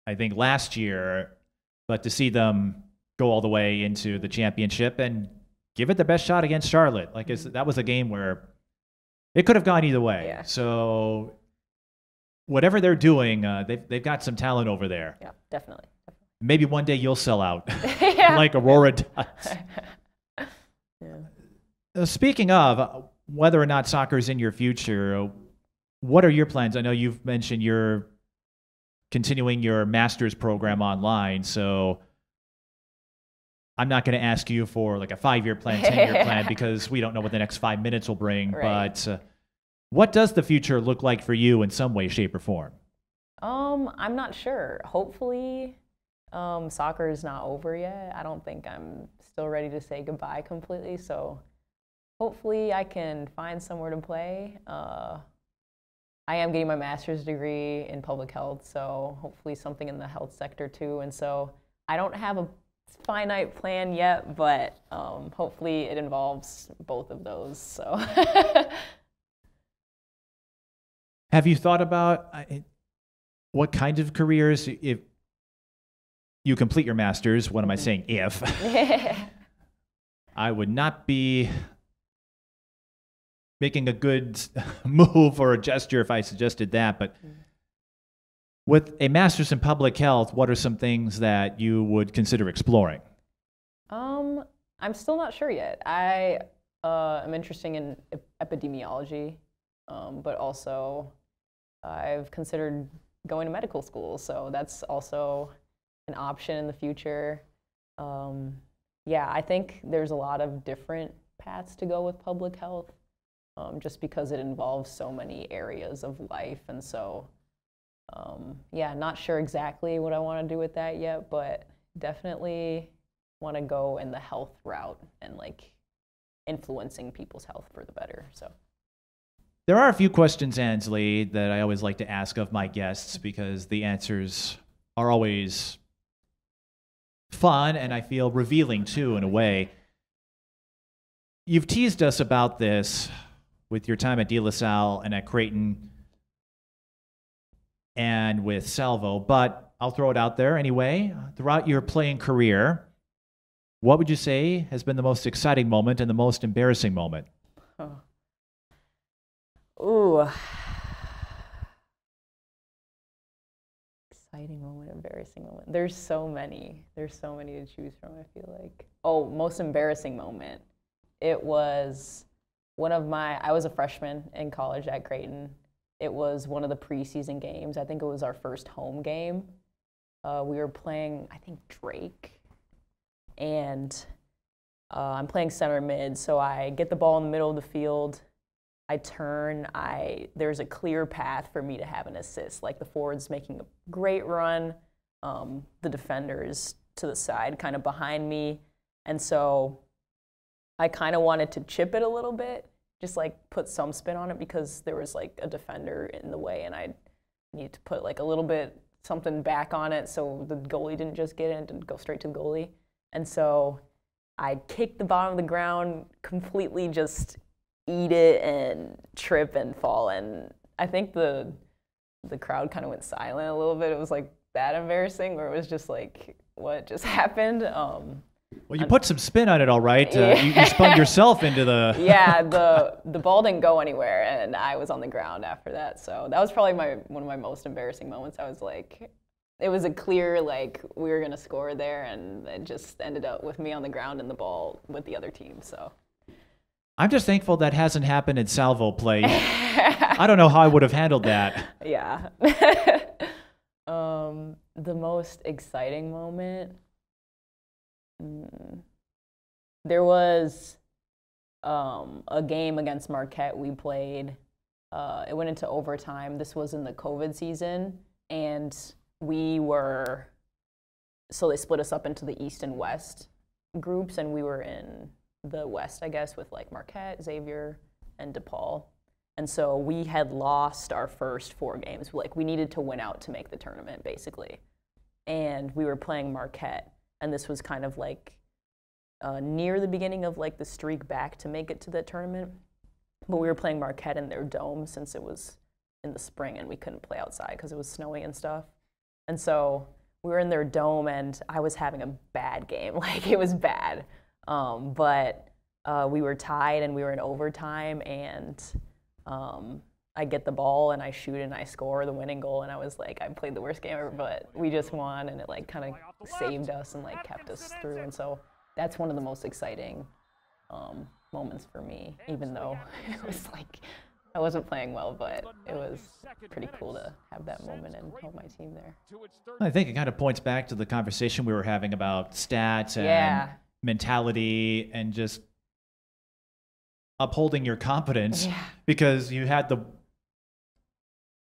[SPEAKER 1] I think last year. But to see them go all the way into the championship and give it the best shot against Charlotte, like that was a game where it could have gone either way.
[SPEAKER 2] Yeah.
[SPEAKER 1] So whatever they're doing, they've got some talent over there.
[SPEAKER 2] Yeah, definitely.
[SPEAKER 1] Maybe one day you'll sell out like Aurora does. Speaking of whether or not soccer is in your future, what are your plans? I know you've mentioned you're continuing your master's program online, so I'm not going to ask you for like a 5-year plan, 10-year plan, because we don't know what the next 5 minutes will bring.
[SPEAKER 2] Right.
[SPEAKER 1] But what does the future look like for you in some way, shape, or form?
[SPEAKER 2] I'm not sure. Hopefully, soccer is not over yet. I don't think I'm still ready to say goodbye completely. So hopefully I can find somewhere to play. I am getting my master's degree in public health, so hopefully something in the health sector too. And so I don't have a finite plan yet, but hopefully it involves both of those. So.
[SPEAKER 1] Have you thought about what kind of careers, if you complete your master's, what am I saying, if? I would not be making a good move or a gesture if I suggested that, but with a master's in public health, what are some things that you would consider exploring?
[SPEAKER 2] I'm still not sure yet. I am interested in epidemiology, but also I've considered going to medical school, so that's also an option in the future. I think there's a lot of different paths to go with public health, just because it involves so many areas of life, and so not sure exactly what I want to do with that yet, but definitely want to go in the health route and like influencing people's health for the better. So
[SPEAKER 1] there are a few questions, Ansley, that I always like to ask of my guests, because the answers are always fun and I feel revealing too in a way. You've teased us about this with your time at DeLaSalle and at Creighton and with Salvo, but I'll throw it out there anyway. Throughout your playing career, what would you say has been the most exciting moment and the most embarrassing moment?
[SPEAKER 2] Ooh. Exciting moment, embarrassing moment. There's so many. There's so many to choose from, I feel like. Oh, most embarrassing moment. It was I was a freshman in college at Creighton. It was one of the preseason games. I think it was our first home game. We were playing, I think, Drake. And I'm playing center mid, so I get the ball in the middle of the field. I turn, there's a clear path for me to have an assist. Like the forward's making a great run, the defender's to the side, kind of behind me. And so I kind of wanted to chip it a little bit, just like put some spin on it because there was like a defender in the way and I needed to put like a little bit something back on it so the goalie didn't just get it and didn't go straight to the goalie. And so I kicked the bottom of the ground, completely just eat it and trip and fall. And I think the crowd kind of went silent a little bit. It was like that embarrassing where it was just like, what just happened?
[SPEAKER 1] Well, you put some spin on it, all right. You spun yourself into the...
[SPEAKER 2] Yeah, the ball didn't go anywhere, and I was on the ground after that. So that was probably one of my most embarrassing moments. I was like, it was a clear, like, we were going to score there, and it just ended up with me on the ground and the ball with the other team, so...
[SPEAKER 1] I'm just thankful that hasn't happened in Salvo play. I don't know how I would have handled that.
[SPEAKER 2] Yeah. The most exciting moment... There was a game against Marquette we played. It went into overtime. This was in the COVID season, and so they split us up into the East and West groups, and we were in the West, I guess, with like Marquette, Xavier, and DePaul. And so we had lost our first 4 games. Like we needed to win out to make the tournament, basically. And we were playing Marquette. And this was kind of like near the beginning of like the streak back to make it to the tournament. But we were playing Marquette in their dome since it was in the spring and we couldn't play outside because it was snowy and stuff. And so we were in their dome and I was having a bad game. Like it was bad. But we were tied and we were in overtime and I get the ball and I shoot and I score the winning goal and I was like, I played the worst game ever, but we just won and it like kind of saved us and like kept us through. And so that's one of the most exciting moments for me, even though it was like I wasn't playing well, but it was pretty cool to have that moment and help my team there.
[SPEAKER 1] I think it kind of points back to the conversation we were having about stats and mentality and just upholding your confidence because you had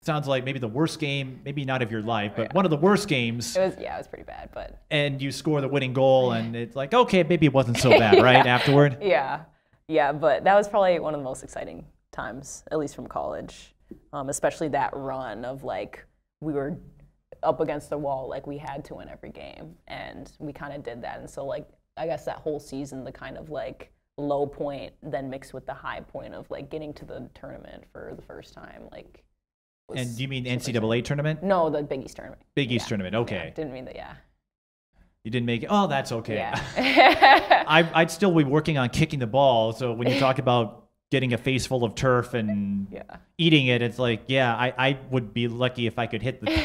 [SPEAKER 1] sounds like maybe the worst game, maybe not of your life, but one of the worst games.
[SPEAKER 2] It was pretty bad, but.
[SPEAKER 1] And you score the winning goal, and it's like, okay, maybe it wasn't so bad, right? Afterward.
[SPEAKER 2] Yeah, but that was probably one of the most exciting times, at least from college, especially that run of like we were up against the wall, like we had to win every game, and we kind of did that, and so like I guess that whole season, the kind of like low point, then mixed with the high point of like getting to the tournament for the first time, like.
[SPEAKER 1] And do you mean NCAA tournament?
[SPEAKER 2] No, the Big East tournament.
[SPEAKER 1] Big East tournament, okay.
[SPEAKER 2] Yeah, didn't mean that,
[SPEAKER 1] You didn't make it? Oh, that's okay.
[SPEAKER 2] Yeah.
[SPEAKER 1] I'd still be working on kicking the ball, so when you talk about getting a face full of turf and eating it, it's like, I would be lucky if I could hit the...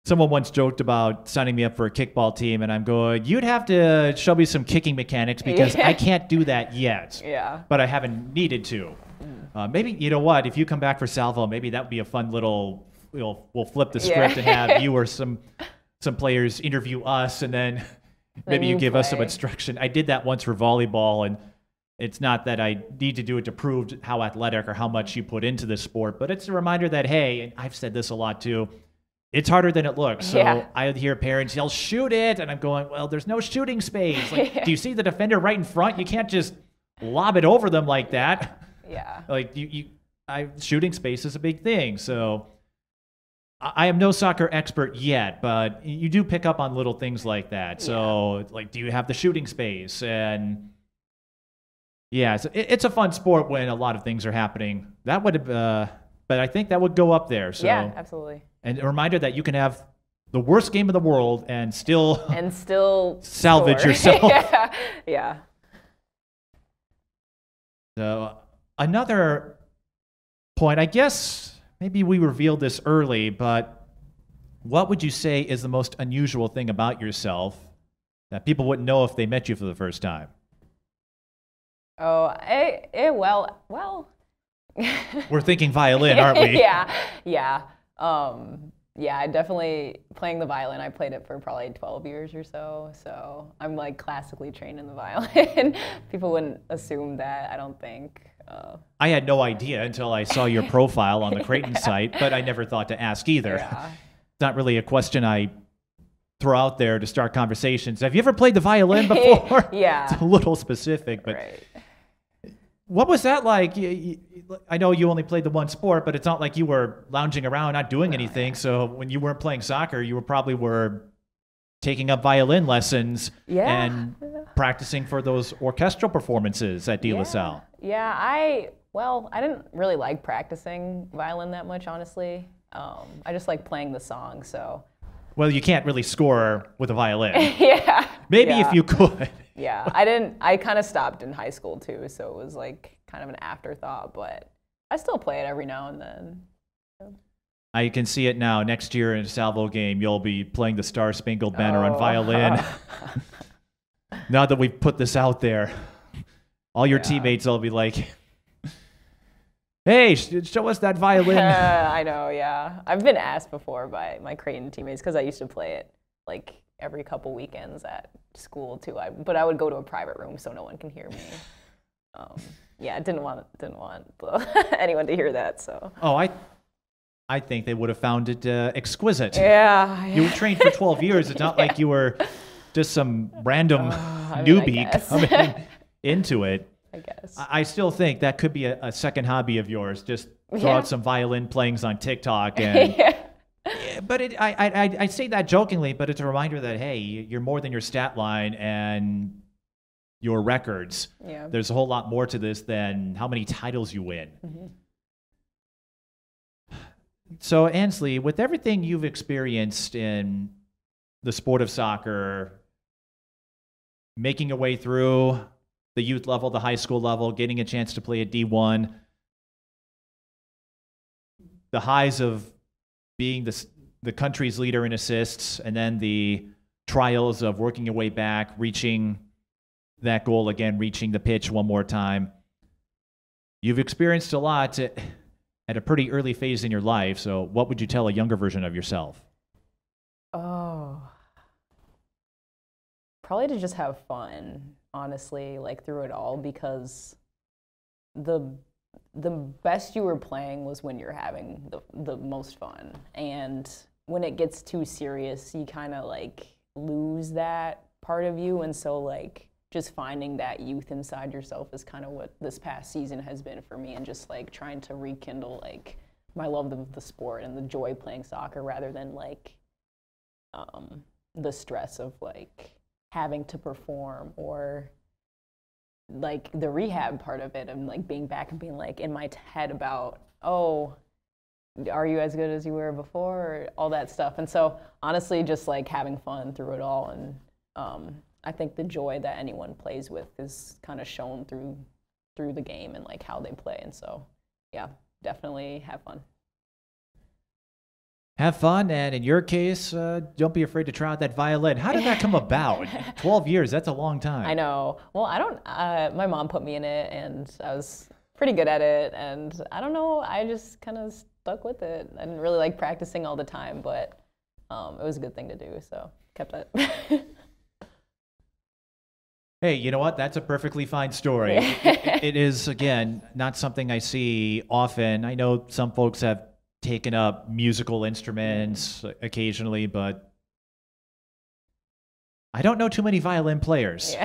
[SPEAKER 1] Someone once joked about signing me up for a kickball team, and I'm going, you'd have to show me some kicking mechanics because I can't do that yet.
[SPEAKER 2] Yeah.
[SPEAKER 1] But I haven't needed to. Maybe, you know what, if you come back for Salvo, maybe that would be a fun little, we'll flip the script and have you or some players interview us, and then maybe you give us some instruction. I did that once for volleyball, and it's not that I need to do it to prove how athletic or how much you put into this sport, but it's a reminder that, hey, and I've said this a lot too, it's harder than it looks. So I hear parents yell, shoot it, and I'm going, well, there's no shooting space. Like, do you see the defender right in front? You can't just lob it over them like that.
[SPEAKER 2] Yeah.
[SPEAKER 1] Like shooting space is a big thing. So I am no soccer expert yet, but you do pick up on little things like that. So, like, do you have the shooting space? And yeah, it's a fun sport when a lot of things are happening. That would, but I think that would go up there. So
[SPEAKER 2] yeah, absolutely.
[SPEAKER 1] And a reminder that you can have the worst game of the world and still salvage
[SPEAKER 2] score.
[SPEAKER 1] yourself.
[SPEAKER 2] Yeah.
[SPEAKER 1] So another point, I guess maybe we revealed this early, but what would you say is the most unusual thing about yourself that people wouldn't know if they met you for the first time?
[SPEAKER 2] Oh, well.
[SPEAKER 1] We're thinking violin, aren't we?
[SPEAKER 2] Yeah. I definitely playing the violin. I played it for probably 12 years or so. So I'm like classically trained in the violin. People wouldn't assume that, I don't think.
[SPEAKER 1] I had no idea until I saw your profile on the Creighton site, but I never thought to ask either.
[SPEAKER 2] Yeah.
[SPEAKER 1] It's not really a question I throw out there to start conversations. Have you ever played the violin before?
[SPEAKER 2] Yeah.
[SPEAKER 1] It's a little specific, but
[SPEAKER 2] right.
[SPEAKER 1] What was that like? I know you only played the one sport, but it's not like you were lounging around not doing anything. Yeah. So when you weren't playing soccer, you were taking up violin lessons and practicing for those orchestral performances at DeLaSalle.
[SPEAKER 2] Yeah, I didn't really like practicing violin that much, honestly. I just like playing the song, so.
[SPEAKER 1] Well, you can't really score with a violin.
[SPEAKER 2] Yeah.
[SPEAKER 1] Maybe if you could.
[SPEAKER 2] Yeah, I kind of stopped in high school too, so it was like kind of an afterthought, but I still play it every now and then.
[SPEAKER 1] I can see it now. Next year in a Salvo game, you'll be playing the Star Spangled Banner on violin. Now that we've put this out there, all your teammates will be like, hey, show us that violin.
[SPEAKER 2] I know, yeah. I've been asked before by my Creighton teammates because I used to play it like every couple weekends at school too. But I would go to a private room so no one can hear me. I didn't want anyone to hear that. So. Oh,
[SPEAKER 1] I think they would have found it exquisite.
[SPEAKER 2] Yeah.
[SPEAKER 1] You were trained for 12 years. It's not like you were just some random newbie coming into it.
[SPEAKER 2] I guess.
[SPEAKER 1] I still think that could be a second hobby of yours. Just throw out some violin playings on TikTok and. But I say that jokingly, but it's a reminder that, hey, you're more than your stat line and your records.
[SPEAKER 2] Yeah.
[SPEAKER 1] There's a whole lot more to this than how many titles you win.
[SPEAKER 2] Mm-hmm.
[SPEAKER 1] So, Ansley, with everything you've experienced in the sport of soccer, making your way through the youth level, the high school level, getting a chance to play at D1, the highs of being the country's leader in assists, and then the trials of working your way back, reaching that goal again, reaching the pitch one more time. You've experienced a lot at a pretty early phase in your life, so what would you tell a younger version of yourself?
[SPEAKER 2] Oh, probably to just have fun, honestly, like through it all, because the best you were playing was when you're having the most fun. And when it gets too serious, you kind of like lose that part of you. And so like just finding that youth inside yourself is kind of what this past season has been for me, and just like trying to rekindle like my love of the sport and the joy playing soccer rather than like the stress of like having to perform or like the rehab part of it, and like being back and being like in my head about, oh, are you as good as you were before, or all that stuff. And so honestly, just like having fun through it all. And I think the joy that anyone plays with is kind of shown through the game and like how they play. And so yeah, definitely have fun.
[SPEAKER 1] Have fun, and in your case, don't be afraid to try out that violin. How did that come about? 12 years, that's a long time.
[SPEAKER 2] I know. Well, my mom put me in it, and I was pretty good at it, and I don't know, I just kind of stuck with it. I didn't really like practicing all the time, but it was a good thing to do, so kept it.
[SPEAKER 1] Hey, you know what? That's a perfectly fine story. It is, again, not something I see often. I know some folks have taken up musical instruments occasionally, but I don't know too many violin players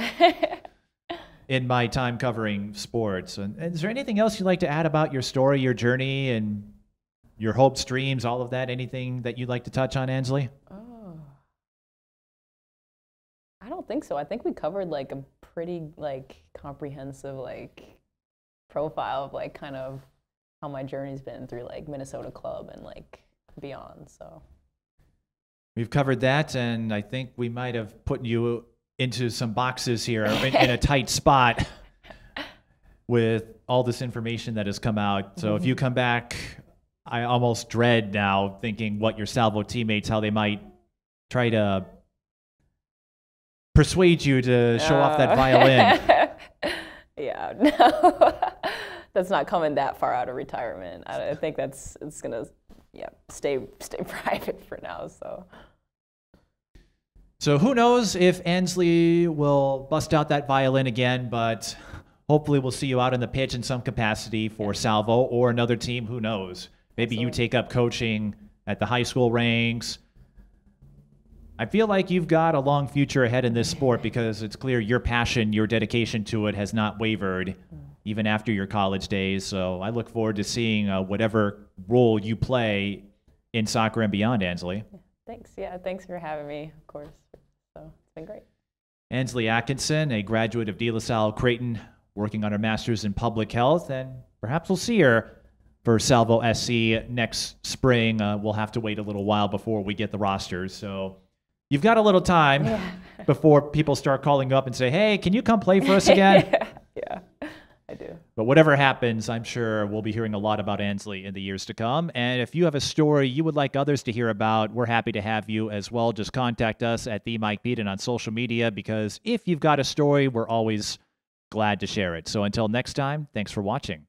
[SPEAKER 1] in my time covering sports. And is there anything else you'd like to add about your story, your journey, and your hopes, dreams, all of that. Anything that you'd like to touch on, Ansley?
[SPEAKER 2] Oh, I don't think so. I think we covered like a pretty like comprehensive like profile of like kind of how my journey's been through like Minnesota club and like beyond. So
[SPEAKER 1] we've covered that, and I think we might have put you into some boxes here in a tight spot with all this information that has come out. So if you come back, I almost dread now thinking what your Salvo teammates, how they might try to persuade you to show off that violin.
[SPEAKER 2] Yeah, no, that's not coming that far out of retirement. I think it's gonna stay private for now.
[SPEAKER 1] So who knows if Ansley will bust out that violin again, but hopefully we'll see you out on the pitch in some capacity for Salvo or another team. Who knows? Maybe you take up coaching at the high school ranks. I feel like you've got a long future ahead in this sport because it's clear your passion, your dedication to it has not wavered even after your college days. So I look forward to seeing whatever role you play in soccer and beyond, Ansley.
[SPEAKER 2] Thanks. Yeah, thanks for having me, of course. So it's been great.
[SPEAKER 1] Ansley Atkinson, a graduate of DeLaSalle Creighton, working on her master's in public health, and perhaps we'll see her for Salvo SC next spring. We'll have to wait a little while before we get the rosters. So you've got a little time before people start calling you up and say, hey, can you come play for us again?
[SPEAKER 2] Yeah, I do.
[SPEAKER 1] But whatever happens, I'm sure we'll be hearing a lot about Ansley in the years to come. And if you have a story you would like others to hear about, we're happy to have you as well. Just contact us at the Mike Beaton on social media, because if you've got a story, we're always glad to share it. So until next time, thanks for watching.